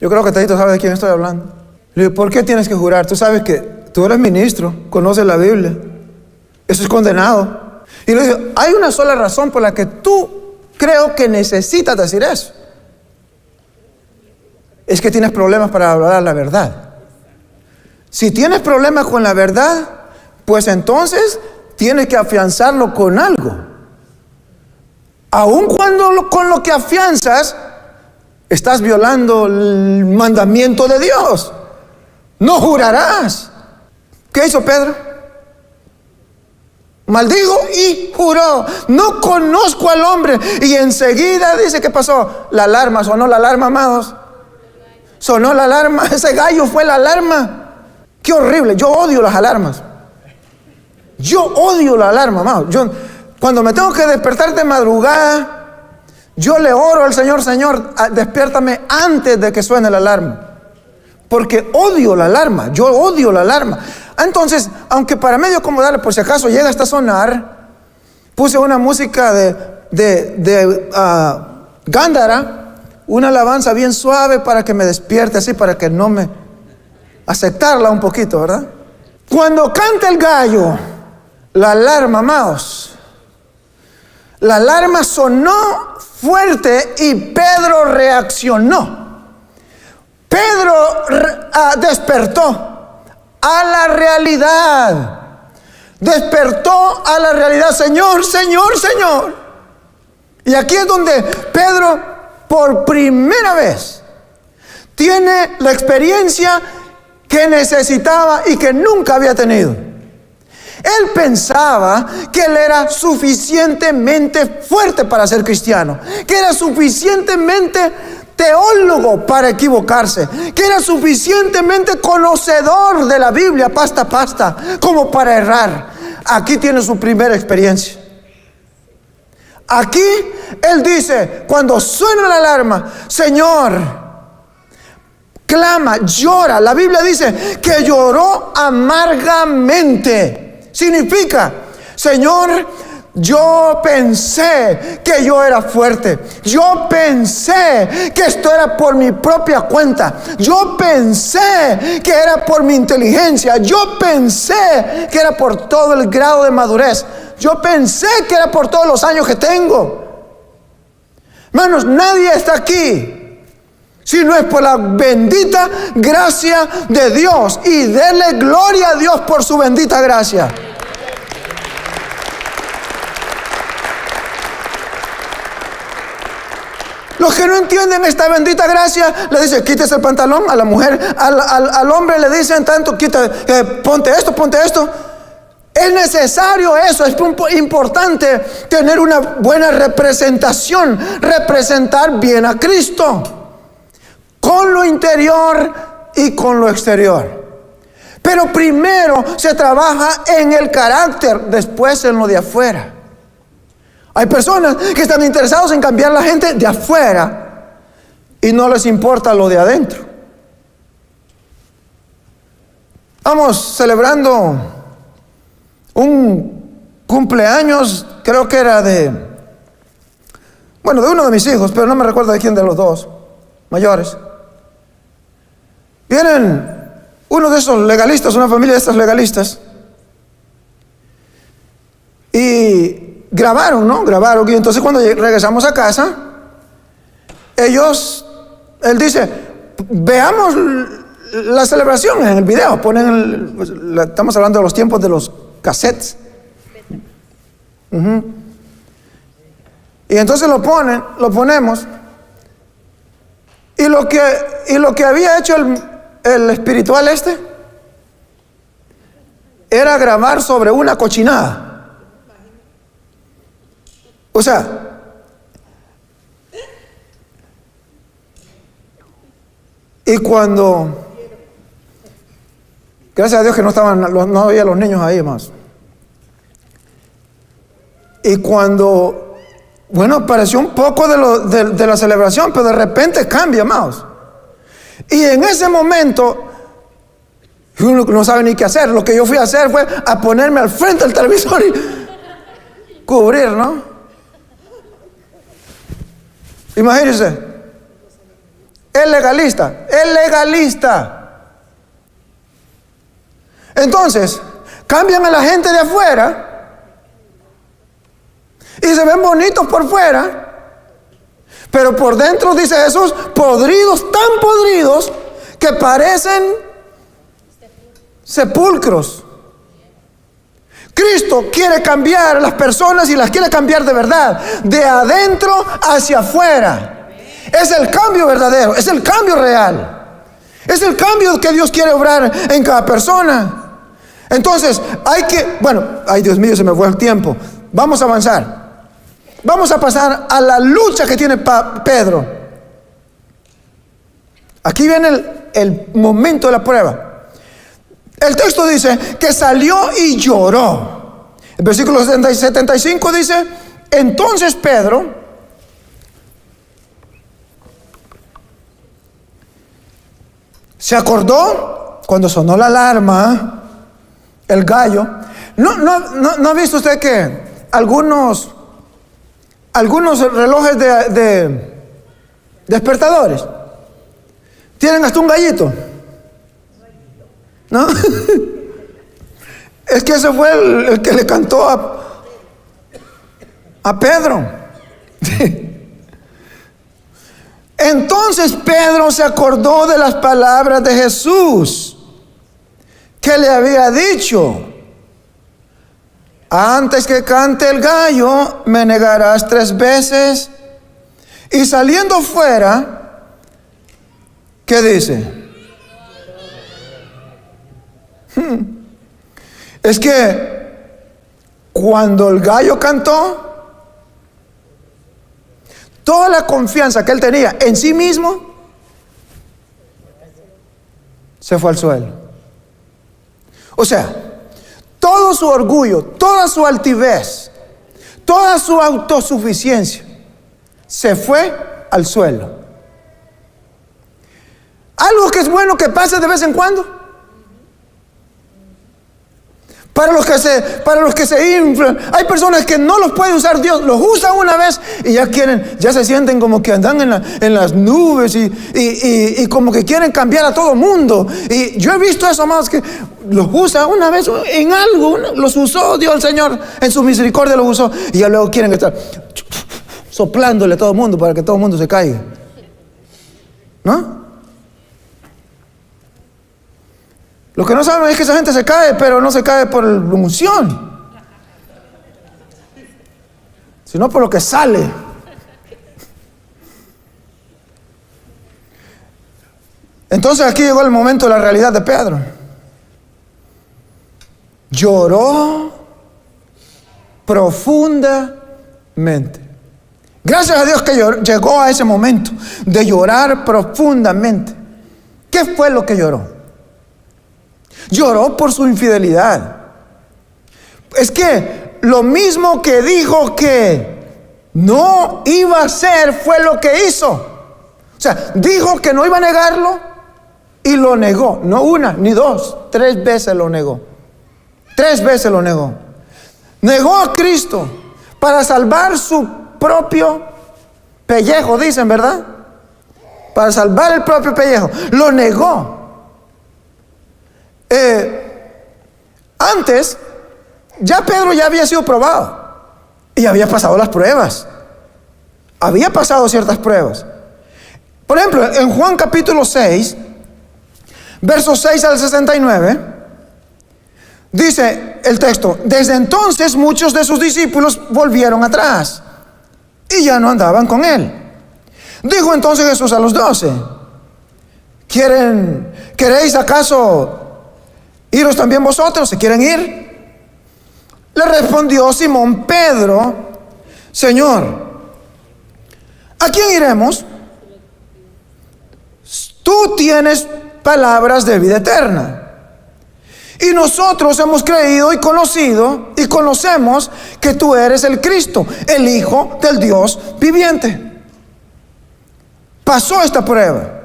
yo creo que Tadito sabe de quién estoy hablando. Le digo, ¿por qué tienes que jurar? Tú sabes que tú eres ministro, conoces la Biblia. Eso es condenado. Y le digo, hay una sola razón por la que tú creo que necesitas decir eso. Es que tienes problemas para hablar la verdad. Si tienes problemas con la verdad, pues entonces tienes que afianzarlo con algo. Aun cuando con lo que afianzas, estás violando el mandamiento de Dios. No jurarás. ¿Qué hizo Pedro? Maldijo y juró. No conozco al hombre. Y enseguida dice, ¿qué pasó? La alarma, sonó la alarma, amados. Sonó la alarma. Ese gallo fue la alarma. Qué horrible. Yo odio las alarmas. Amados. Cuando me tengo que despertar de madrugada, yo le oro al Señor, despiértame antes de que suene la alarma. Porque odio la alarma, Entonces, aunque para medio acomodarle, por si acaso llega hasta sonar, puse una música de Gándara, una alabanza bien suave para que me despierte así, para que no me... aceptarla un poquito, ¿verdad? Cuando canta el gallo, la alarma, amados, la alarma sonó fuerte y Pedro reaccionó. Pedro despertó a la realidad. Señor. Y aquí es donde Pedro, por primera vez, tiene la experiencia que necesitaba y que nunca había tenido. Él pensaba que él era suficientemente fuerte para ser cristiano, que era suficientemente teólogo para equivocarse, que era suficientemente conocedor de la Biblia pasta a pasta como para errar. Aquí tiene su primera experiencia. Aquí él dice, cuando suena la alarma, Señor, clama, llora. La Biblia dice que lloró amargamente. Significa, Señor, Yo pensé que yo era fuerte. Yo pensé que esto era por mi propia cuenta. Yo pensé que era por mi inteligencia. Yo pensé que era por todo el grado de madurez. Yo pensé que era por todos los años que tengo. Hermanos, nadie está aquí si no es por la bendita gracia de Dios. Y denle gloria a Dios por su bendita gracia. Los que no entienden esta bendita gracia le dicen: quítese el pantalón. A la mujer, al hombre le dicen tanto: ponte esto, ponte esto. Es necesario eso, es importante tener una buena representación, representar bien a Cristo, con lo interior y con lo exterior. Pero primero se trabaja en el carácter, después en lo de afuera. Hay personas que están interesados en cambiar la gente de afuera y no les importa lo de adentro. Vamos celebrando un cumpleaños, creo que era de uno de mis hijos, pero no me recuerdo de quién de los dos mayores. Vienen uno de esos legalistas, una familia de estos legalistas, y grabaron, y entonces cuando regresamos a casa, él dice: veamos la celebración en el video. Estamos hablando de los tiempos de los cassettes. Y entonces lo ponemos. Y lo que había hecho el espiritual era grabar sobre una cochinada. O sea, y cuando, gracias a Dios que no había los niños ahí más. Y cuando, pareció un poco de la celebración, pero de repente cambia más. Y en ese momento, uno no sabe ni qué hacer. Lo que yo fui a hacer fue a ponerme al frente del televisor y cubrir, ¿no? Imagínense, el legalista. Entonces, cambian a la gente de afuera y se ven bonitos por fuera, pero por dentro, dice Jesús, podridos, tan podridos que parecen sepulcros. Cristo quiere cambiar a las personas y las quiere cambiar de verdad, de adentro hacia afuera. Es el cambio verdadero, es el cambio real, es el cambio que Dios quiere obrar en cada persona. Entonces ay Dios mío, se me fue el tiempo. Vamos a avanzar. Vamos a pasar a la lucha que tiene Pedro. Aquí viene el momento de la prueba. El texto dice que salió y lloró. El versículo 75 dice: entonces Pedro se acordó cuando sonó la alarma, el gallo. ¿No ha visto usted que algunos relojes de despertadores tienen hasta un gallito? ¿No? Es que ese fue el que le cantó a Pedro. Entonces Pedro se acordó de las palabras de Jesús, que le había dicho: antes que cante el gallo, me negarás 3 veces. Y saliendo fuera, ¿qué dice? Es que cuando el gallo cantó, toda la confianza que él tenía en sí mismo se fue al suelo. O sea, todo su orgullo, toda su altivez, toda su autosuficiencia se fue al suelo. Algo que es bueno que pase de vez en cuando. Para los que se inflan. Hay personas que no los puede usar Dios, los usa una vez y ya se sienten como que andan en las nubes y como que quieren cambiar a todo mundo. Y yo he visto eso, amados, que los usa una vez en algo, los usó Dios el Señor, en su misericordia los usó, y ya luego quieren estar soplándole a todo el mundo para que todo el mundo se caiga. ¿No? Lo que no saben es que esa gente se cae, pero no se cae por la unción, sino por lo que sale. Entonces aquí llegó el momento de la realidad de Pedro. Lloró profundamente. Gracias a Dios que llegó a ese momento de llorar profundamente. ¿Qué fue lo que lloró? Lloró por su infidelidad. Es que lo mismo que dijo que no iba a hacer fue lo que hizo. O sea, dijo que no iba a negarlo y lo negó. No una ni dos, 3 veces lo negó. 3 veces lo negó. Negó a Cristo para salvar su propio pellejo, dicen, ¿verdad? Para salvar el propio pellejo. Lo negó. Antes, ya Pedro ya había sido probado y había pasado las pruebas. Había pasado ciertas pruebas. Por ejemplo, en Juan capítulo 6, versos 6 al 69, dice el texto: desde entonces muchos de sus discípulos volvieron atrás y ya no andaban con él. Dijo entonces Jesús a los 12: ¿queréis acaso iros también vosotros? ¿Se quieren ir? Le respondió Simón Pedro: Señor, ¿a quién iremos? Tú tienes palabras de vida eterna, y nosotros hemos creído y conocemos que tú eres el Cristo, el Hijo del Dios viviente. Pasó esta prueba.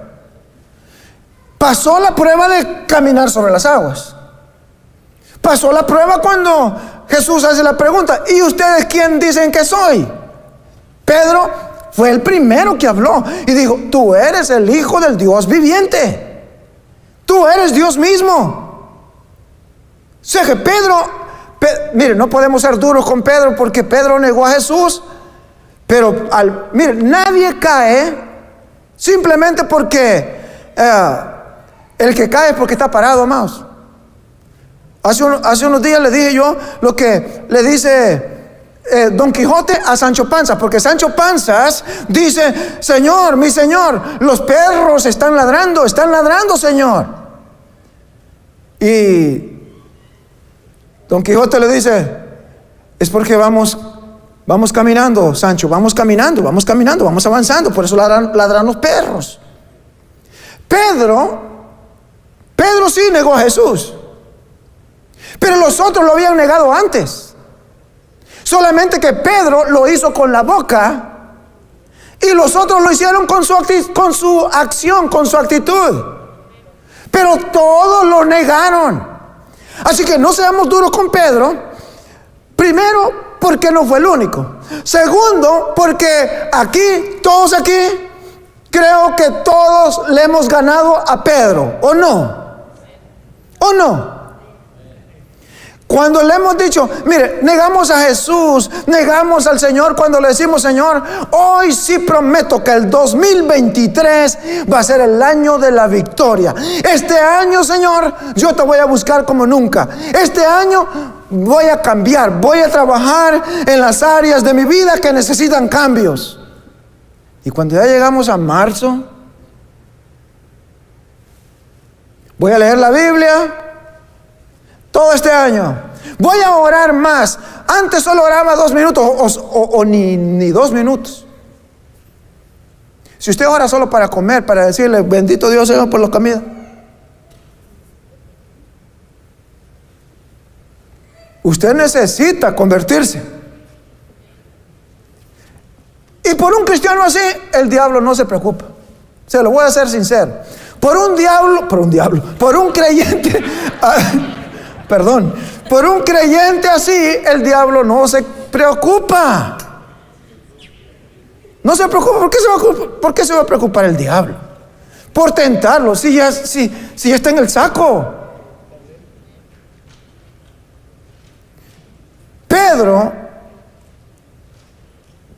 Pasó la prueba de caminar sobre las aguas. Pasó la prueba cuando Jesús hace la pregunta: ¿y ustedes quién dicen que soy? Pedro fue el primero que habló y dijo: tú eres el Hijo del Dios viviente. Tú eres Dios mismo. O sea que mire, no podemos ser duros con Pedro porque Pedro negó a Jesús. Pero mire, nadie cae simplemente porque el que cae es porque está parado, amados. Hace unos días le dije yo lo que le dice Don Quijote a Sancho Panza, porque Sancho Panzas dice: Señor, mi señor, los perros están ladrando, Señor. Y Don Quijote le dice: es porque vamos caminando, Sancho, vamos caminando, vamos avanzando, por eso ladran los perros. Pedro sí negó a Jesús, pero los otros lo habían negado antes. Solamente que Pedro lo hizo con la boca y los otros lo hicieron con su acción, con su actitud. Pero todos lo negaron. Así que no seamos duros con Pedro. Primero, porque no fue el único. Segundo, porque todos aquí, creo que todos le hemos ganado a Pedro, ¿o no? ¿O no? Cuando le hemos dicho, mire, negamos a Jesús, negamos al Señor, cuando le decimos: Señor, hoy sí prometo que el 2023 va a ser el año de la victoria. Este año, Señor, yo te voy a buscar como nunca. Este año voy a cambiar, voy a trabajar en las áreas de mi vida que necesitan cambios. Y cuando ya llegamos a marzo, voy a leer la Biblia todo este año. Voy a orar más. Antes solo oraba 2 minutos o ni 2 minutos. Si usted ora solo para comer, para decirle: bendito Dios, Señor, por la comida, usted necesita convertirse. Y por un cristiano así, el diablo no se preocupa. Se lo voy a hacer sincero. Por un creyente, perdón, Por un creyente así, el diablo no se preocupa. No se preocupa. ¿Por qué se va a preocupar el diablo? Por tentarlo, si ya está en el saco.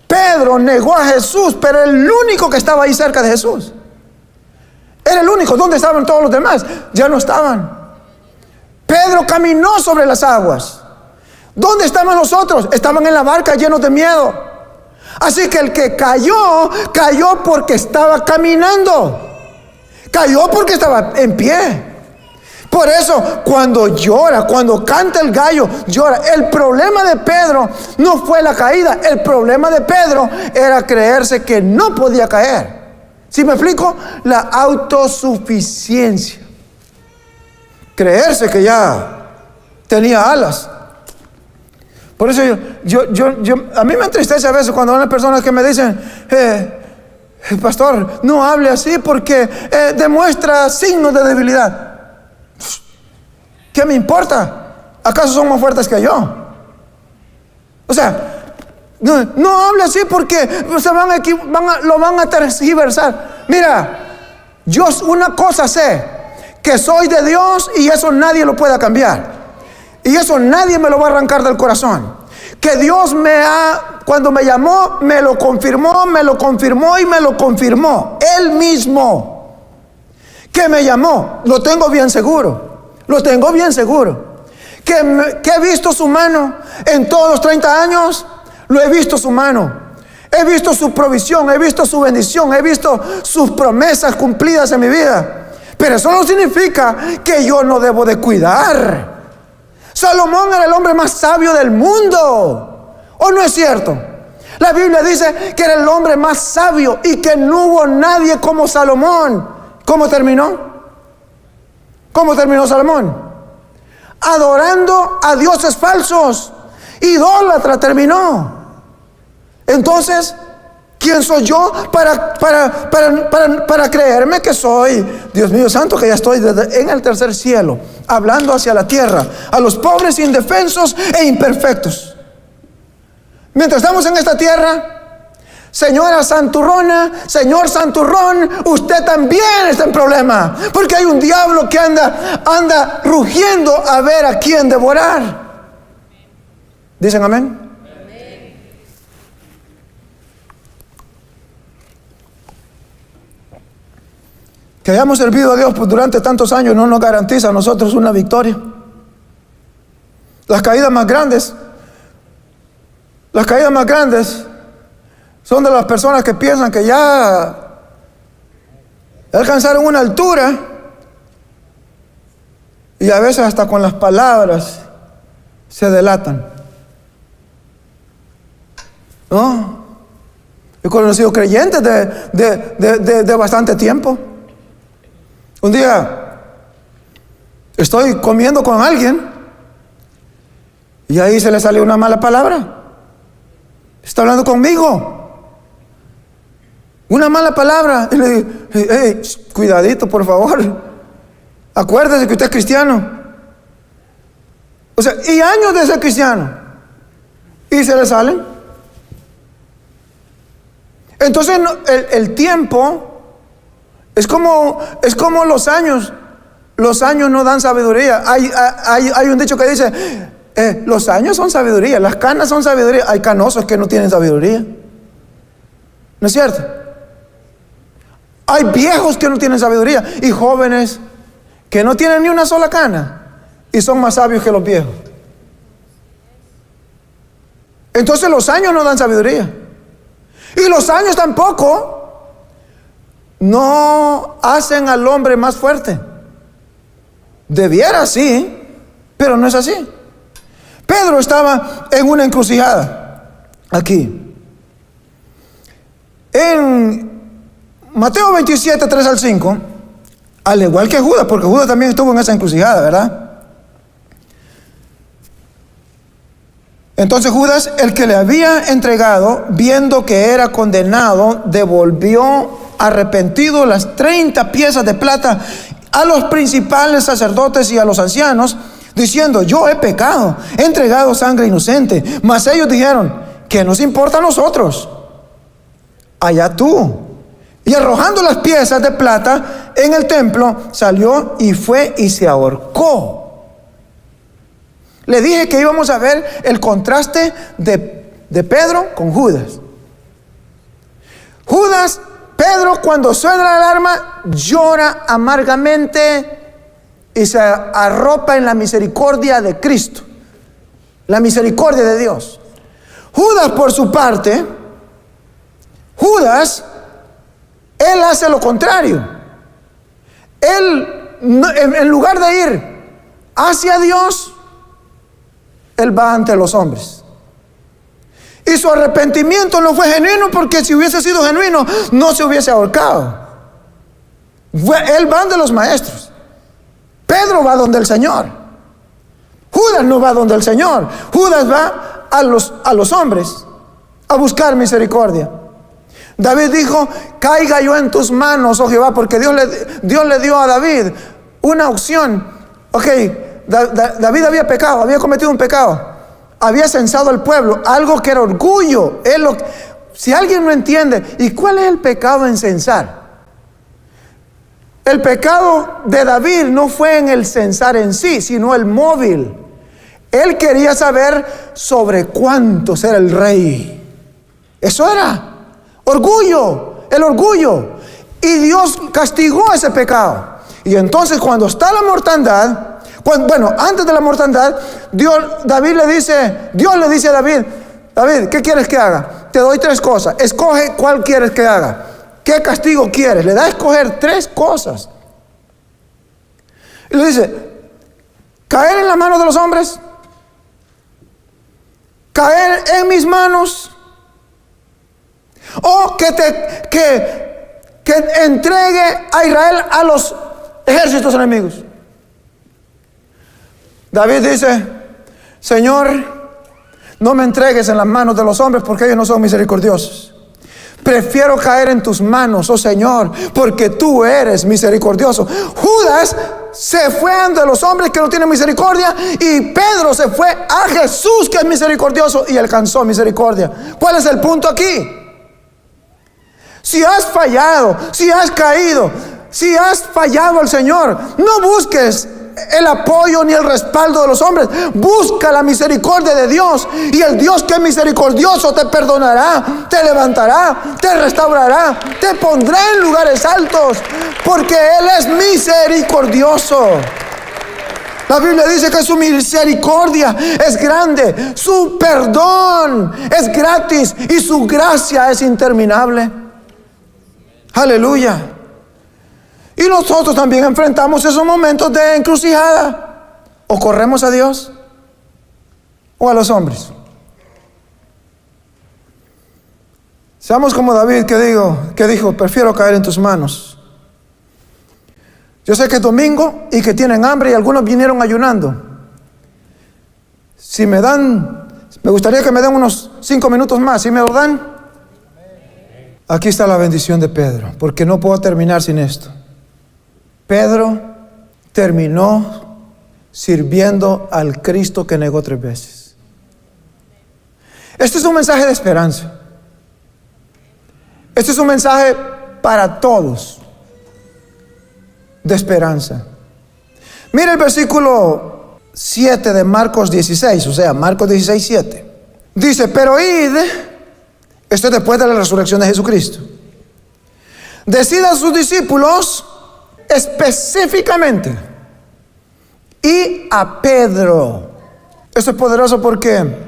Pedro negó a Jesús, pero era el único que estaba ahí cerca de Jesús. Era el único. ¿Dónde estaban todos los demás? Ya no estaban. Pedro caminó sobre las aguas. ¿Dónde estaban los otros? Estaban en la barca llenos de miedo. Así que el que cayó porque estaba caminando. Cayó porque estaba en pie. Por eso cuando llora, cuando canta el gallo, llora. El problema de Pedro no fue la caída. El problema de Pedro era creerse que no podía caer. ¿Sí me explico? La autosuficiencia. Creerse que ya tenía alas. Por eso a mí me entristece a veces cuando hay personas que me dicen, pastor, no hable así porque demuestra signos de debilidad. ¿Qué me importa? ¿Acaso son más fuertes que yo? O sea, no hable así porque lo van a tergiversar. Mira, yo una cosa sé, que soy de Dios y eso nadie lo puede cambiar. Y eso nadie me lo va a arrancar del corazón. Que Dios cuando me llamó, me lo confirmó y me lo confirmó. Él mismo que me llamó, lo tengo bien seguro. Que he visto su mano en todos los 30 años, lo he visto su mano. He visto su provisión, he visto su bendición, he visto sus promesas cumplidas en mi vida. Pero eso no significa que yo no debo de cuidar. Salomón era el hombre más sabio del mundo. ¿O no es cierto? La Biblia dice que era el hombre más sabio y que no hubo nadie como Salomón. ¿Cómo terminó? ¿Cómo terminó Salomón? Adorando a dioses falsos. Idólatra terminó. Entonces, ¿quién soy yo para creerme que soy, Dios mío santo, que ya estoy en el tercer cielo, hablando hacia la tierra, a los pobres, indefensos e imperfectos? Mientras estamos en esta tierra, señora santurrona, señor santurrón, usted también está en problema, porque hay un diablo que anda rugiendo a ver a quién devorar. ¿Dicen amén? Que hayamos servido a Dios durante tantos años no nos garantiza a nosotros una victoria. Las caídas más grandes son de las personas que piensan que ya alcanzaron una altura y a veces hasta con las palabras se delatan. ¿No? He conocido creyentes de bastante tiempo. Un día estoy comiendo con alguien y ahí se le salió una mala palabra. Está hablando conmigo. Una mala palabra. Y le digo, hey, cuidadito, por favor. Acuérdese que usted es cristiano. O sea, y años de ser cristiano. Y se le salen. Entonces el tiempo es como los años. Los años no dan sabiduría. Hay un dicho que dice, los años son sabiduría, las canas son sabiduría. Hay canosos que no tienen sabiduría. ¿No es cierto? Hay viejos que no tienen sabiduría y jóvenes que no tienen ni una sola cana y son más sabios que los viejos. Entonces los años no dan sabiduría. Y los años tampoco no hacen al hombre más fuerte. Debiera sí, pero no es así. Pedro estaba en una encrucijada aquí. En Mateo 27, 3 al 5, al igual que Judas, porque Judas también estuvo en esa encrucijada, ¿verdad? Entonces Judas, el que le había entregado, viendo que era condenado, devolvió arrepentido las 30 piezas de plata a los principales sacerdotes y a los ancianos, diciendo: yo he pecado, he entregado sangre inocente. Mas ellos dijeron: ¿qué nos importa a nosotros? Allá tú. Y arrojando las piezas de plata en el templo, salió y fue y se ahorcó. Le dije que íbamos a ver el contraste de Pedro con Judas. Pedro, cuando suena la alarma, llora amargamente y se arropa en la misericordia de Cristo, la misericordia de Dios. Judas, por su parte, él hace lo contrario. Él, en lugar de ir hacia Dios, él va ante los hombres. Y su arrepentimiento no fue genuino, porque si hubiese sido genuino, no se hubiese ahorcado. Él va ante los maestros. Pedro va donde el Señor. Judas no va donde el Señor. Judas va a los hombres a buscar misericordia. David dijo: caiga yo en tus manos, oh Jehová, porque Dios le dio a David una opción. David había pecado, había cometido un pecado, había censado al pueblo, algo que era orgullo. Si alguien no entiende, ¿y cuál es el pecado en censar? El pecado de David no fue en el censar en sí, sino el móvil. Él quería saber sobre cuántos era el rey. Eso era orgullo, el orgullo. Y Dios castigó ese pecado. Y entonces, cuando está la mortandad, antes de la mortandad, Dios le dice a David: David, ¿qué quieres que haga? Te doy 3 cosas. Escoge cuál quieres que haga. ¿Qué castigo quieres? Le da a escoger 3 cosas. Y le dice: caer en la mano de los hombres, caer en mis manos, o que entregue a Israel a los ejércitos enemigos. David dice: Señor, no me entregues en las manos de los hombres, porque ellos no son misericordiosos. Prefiero caer en tus manos, oh Señor, porque tú eres misericordioso. Judas se fue ante los hombres que no tienen misericordia, y Pedro se fue a Jesús, que es misericordioso, y alcanzó misericordia. ¿Cuál es el punto aquí? Si has fallado, si has caído, si has fallado al Señor, no busques el apoyo ni el respaldo de los hombres. Busca la misericordia de Dios, y el Dios que es misericordioso te perdonará, te levantará, te restaurará, te pondrá en lugares altos, porque Él es misericordioso. La Biblia dice que su misericordia es grande, su perdón es gratis y su gracia es interminable. Aleluya. Y nosotros también enfrentamos esos momentos de encrucijada. O corremos a Dios o a los hombres. Seamos como David, que dijo: prefiero caer en tus manos. Yo sé que es domingo y que tienen hambre, y algunos vinieron ayunando. Si me gustaría que me den unos 5 minutos más. ¿Sí me lo dan? Aquí está la bendición de Pedro, porque no puedo terminar sin esto. Pedro terminó sirviendo al Cristo que negó 3 veces. Este es un mensaje de esperanza. Este es un mensaje para todos de esperanza. Mira el versículo 7 de Marcos 16, o sea, Marcos 16, 7. Dice: pero id, esto es después de la resurrección de Jesucristo, decid a sus discípulos específicamente, y a Pedro. Esto es poderoso, porque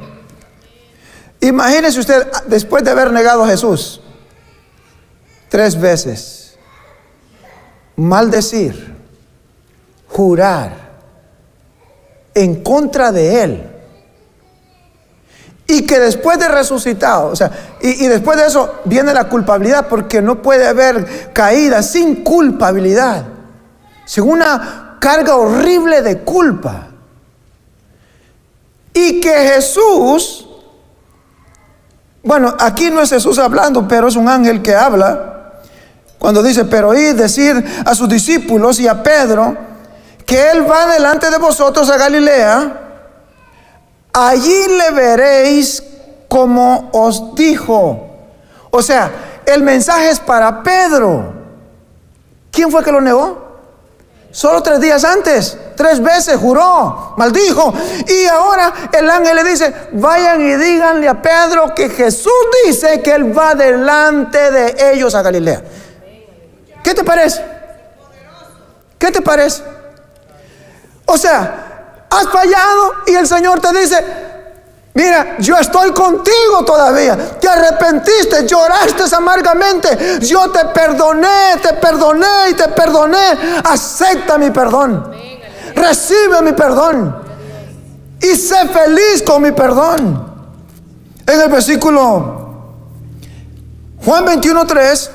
imagínese usted, después de haber negado a Jesús 3 veces, maldecir, jurar en contra de Él, y que después de resucitado, y después de eso viene la culpabilidad, porque no puede haber caída sin culpabilidad, sin una carga horrible de culpa. Y que Jesús, aquí no es Jesús hablando, pero es un ángel que habla, cuando dice: pero id, decir a sus discípulos y a Pedro que Él va delante de vosotros a Galilea. Allí le veréis como os dijo. O sea, el mensaje es para Pedro. ¿Quién fue que lo negó? Solo 3 días antes, 3 veces juró, maldijo. Y ahora el ángel le dice: vayan y díganle a Pedro que Jesús dice que Él va delante de ellos a Galilea. ¿Qué te parece? ¿Qué te parece? O sea, has fallado y el Señor te dice: mira, yo estoy contigo todavía. Te arrepentiste, lloraste amargamente. Yo te perdoné y te perdoné. Acepta mi perdón. Recibe mi perdón. Y sé feliz con mi perdón. En el versículo Juan 21:3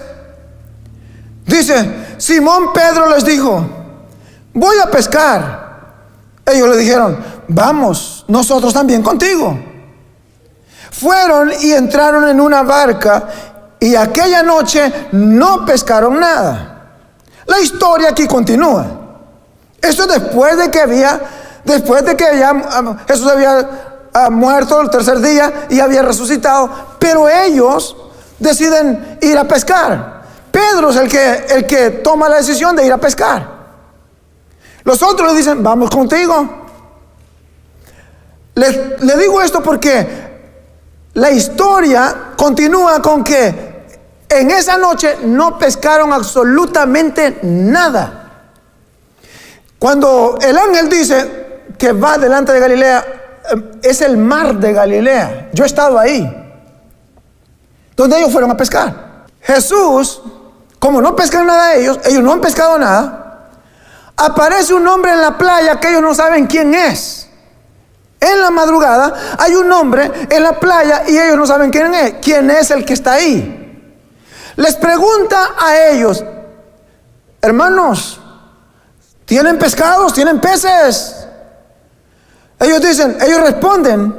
dice: Simón Pedro les dijo: voy a pescar. Ellos le dijeron: vamos, nosotros también contigo. Fueron y entraron en una barca, y aquella noche no pescaron nada. La historia aquí continúa. Esto después de que Jesús había muerto el 3er día y había resucitado, pero ellos deciden ir a pescar. Pedro es el que toma la decisión de ir a pescar. Los otros le dicen: vamos contigo. Le digo esto porque la historia continúa con que en esa noche no pescaron absolutamente nada. Cuando el ángel dice que va delante de Galilea, es el mar de Galilea. Yo he estado ahí, donde ellos fueron a pescar. Jesús, como no pescan nada ellos no han pescado nada, aparece un hombre en la playa que ellos no saben quién es. En la madrugada hay un hombre en la playa y ellos no saben quién es el que está ahí. Les pregunta a ellos: hermanos, ¿tienen pescados? ¿Tienen peces? Ellos responden: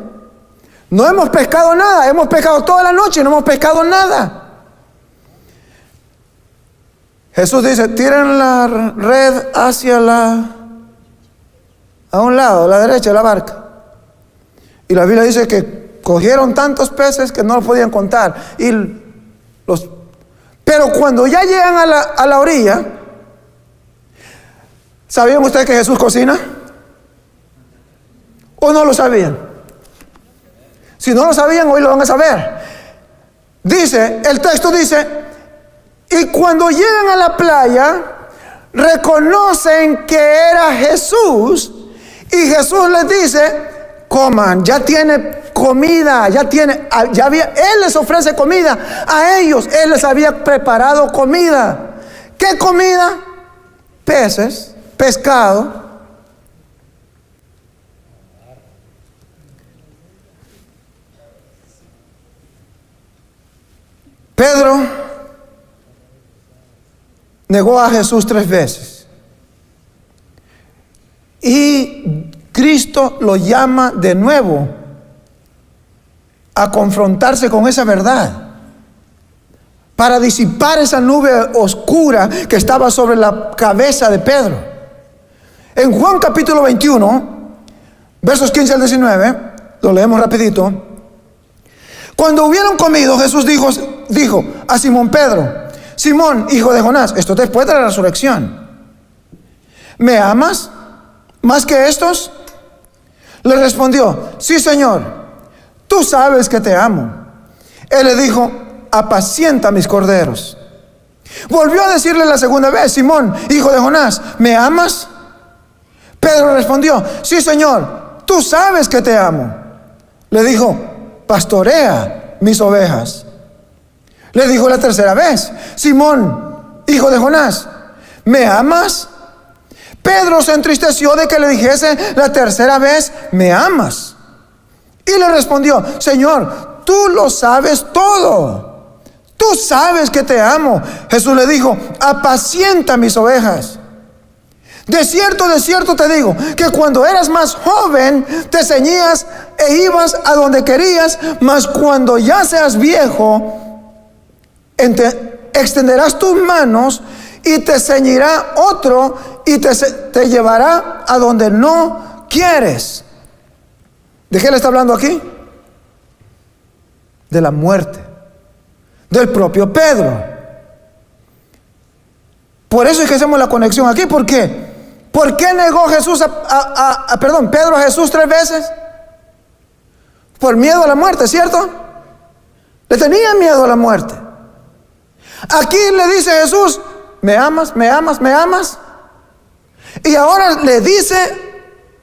no hemos pescado nada, hemos pescado toda la noche y no hemos pescado nada. Jesús dice: tiren la red a un lado, a la derecha de la barca. Y la Biblia dice que cogieron tantos peces que no los podían contar. Pero cuando ya llegan a la orilla, ¿sabían ustedes que Jesús cocina? ¿O no lo sabían? Si no lo sabían, hoy lo van a saber. El texto dice: y cuando llegan a la playa, reconocen que era Jesús. Y Jesús les dice: coman, ya tiene comida, Él les ofrece comida a ellos. Él les había preparado comida. ¿Qué comida? Peces, pescado. Pedro negó a Jesús 3 veces. Y Cristo lo llama de nuevo a confrontarse con esa verdad, para disipar esa nube oscura que estaba sobre la cabeza de Pedro. En Juan capítulo 21, versos 15 al 19, lo leemos rapidito. Cuando hubieron comido, Jesús dijo a Simón Pedro: Simón, hijo de Jonás, esto después de la resurrección, ¿me amas más que estos? Le respondió: sí, Señor, tú sabes que te amo. Él le dijo: apacienta mis corderos. Volvió a decirle la segunda vez: Simón, hijo de Jonás, ¿me amas? Pedro respondió: sí, Señor, tú sabes que te amo. Le dijo: pastorea mis ovejas. Le dijo la tercera vez: Simón, hijo de Jonás, ¿me amas? Pedro se entristeció de que le dijese la tercera vez: ¿me amas? Y le respondió: Señor, tú lo sabes todo. Tú sabes que te amo. Jesús le dijo: apacienta mis ovejas. De cierto te digo, que cuando eras más joven te ceñías e ibas a donde querías, mas cuando ya seas viejo, extenderás tus manos y te ceñirá otro y te llevará a donde no quieres. ¿De qué le está hablando aquí? De la muerte del propio Pedro. Por eso es que hacemos la conexión aquí. ¿Por qué? ¿Por qué negó Pedro a Jesús 3 veces? Por miedo a la muerte, ¿cierto? Le tenía miedo a la muerte. Aquí le dice Jesús: ¿me amas? ¿Me amas? ¿Me amas? Y ahora le dice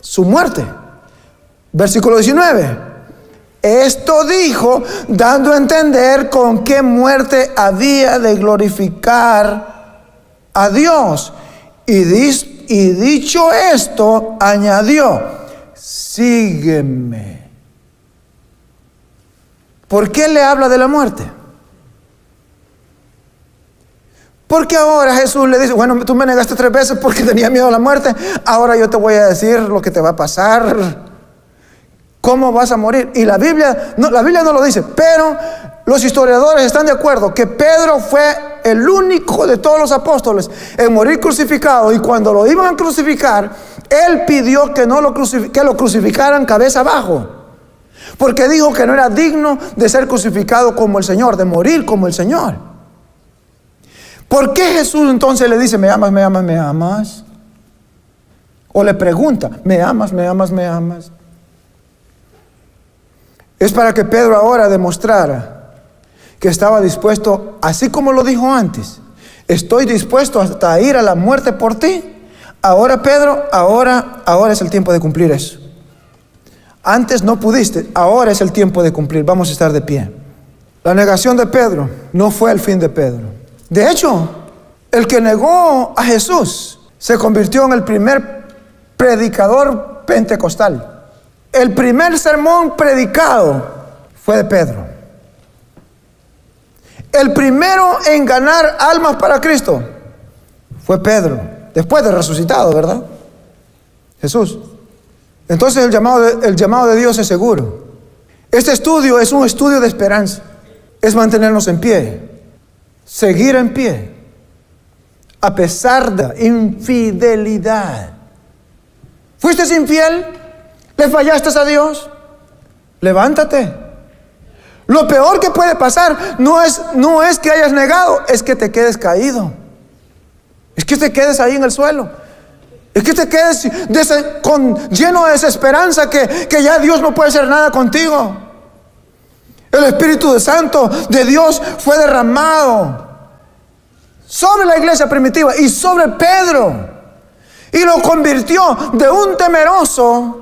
su muerte. Versículo 19. Esto dijo, dando a entender con qué muerte había de glorificar a Dios. Y dicho esto, añadió: sígueme. ¿Por qué le habla de la muerte? Porque ahora Jesús le dice: bueno, tú me negaste 3 veces porque tenía miedo a la muerte. Ahora yo te voy a decir lo que te va a pasar, cómo vas a morir. Y la Biblia no lo dice, pero los historiadores están de acuerdo que Pedro fue el único de todos los apóstoles en morir crucificado. Y cuando lo iban a crucificar, él pidió que lo crucificaran cabeza abajo, porque dijo que no era digno de ser crucificado como el Señor, de morir como el Señor. ¿Por qué Jesús entonces le dice: ¿me amas, me amas, me amas? O le pregunta: ¿me amas, me amas, me amas? Es para que Pedro ahora demostrara que estaba dispuesto, así como lo dijo antes: estoy dispuesto hasta ir a la muerte por ti. Ahora, Pedro, ahora es el tiempo de cumplir eso. Antes no pudiste, ahora es el tiempo de cumplir. Vamos a estar de pie. La negación de Pedro no fue el fin de Pedro. De hecho, el que negó a Jesús se convirtió en el primer predicador pentecostal. El primer sermón predicado fue de Pedro. El primero en ganar almas para Cristo fue Pedro, después de resucitado, ¿verdad? Jesús. Entonces el llamado de Dios es seguro. Este estudio es un estudio de esperanza. Es mantenernos en pie, seguir en pie, a pesar de la infidelidad. ¿Fuiste infiel? ¿Le fallaste a Dios? Levántate. Lo peor que puede pasar no es que hayas negado, es que te quedes caído. Es que te quedes ahí en el suelo. Es que te quedes lleno de desesperanza que ya Dios no puede hacer nada contigo. El Espíritu Santo de Dios fue derramado sobre la iglesia primitiva y sobre Pedro, y lo convirtió de un temeroso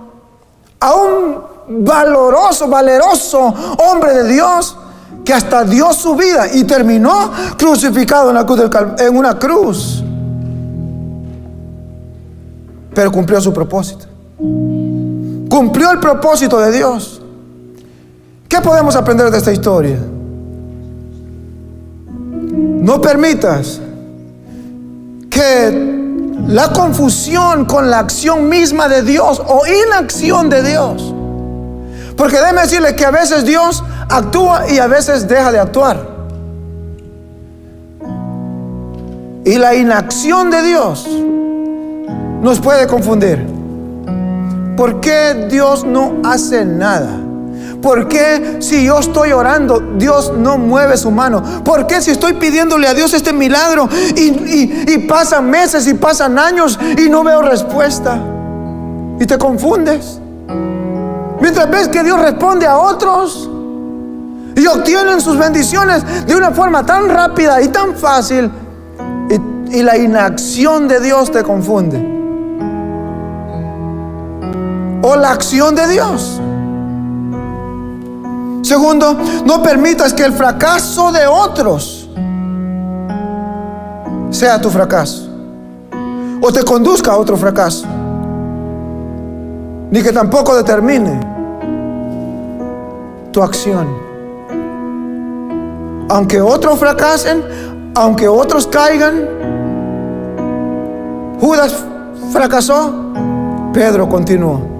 a un valeroso hombre de Dios, que hasta dio su vida y terminó crucificado en una cruz. Pero cumplió su propósito. Cumplió el propósito de Dios. ¿Qué podemos aprender de esta historia? No permitas que la confusión con la acción misma de Dios o inacción de Dios, porque déjeme decirle que a veces Dios actúa y a veces deja de actuar, y la inacción de Dios nos puede confundir. ¿Por qué Dios no hace nada? ¿Por qué si yo estoy orando, Dios no mueve su mano? ¿Por qué si estoy pidiéndole a Dios este milagro y pasan meses y pasan años y no veo respuesta? Y te confundes. Mientras ves que Dios responde a otros y obtienen sus bendiciones de una forma tan rápida y tan fácil, y la inacción de Dios te confunde. O la acción de Dios. Segundo, no permitas que el fracaso de otros sea tu fracaso o te conduzca a otro fracaso, ni que tampoco determine tu acción. Aunque otros fracasen, aunque otros caigan, Judas fracasó, Pedro continuó.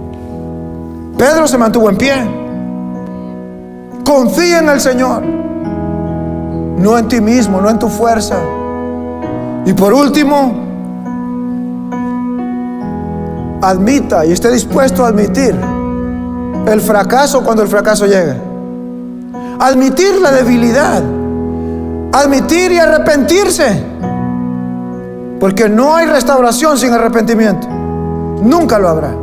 Pedro se mantuvo en pie. Confía en el Señor, no en ti mismo, no en tu fuerza. Y por último, admita y esté dispuesto a admitir el fracaso cuando el fracaso llegue. Admitir la debilidad. Admitir y arrepentirse. Porque no hay restauración sin arrepentimiento. Nunca lo habrá.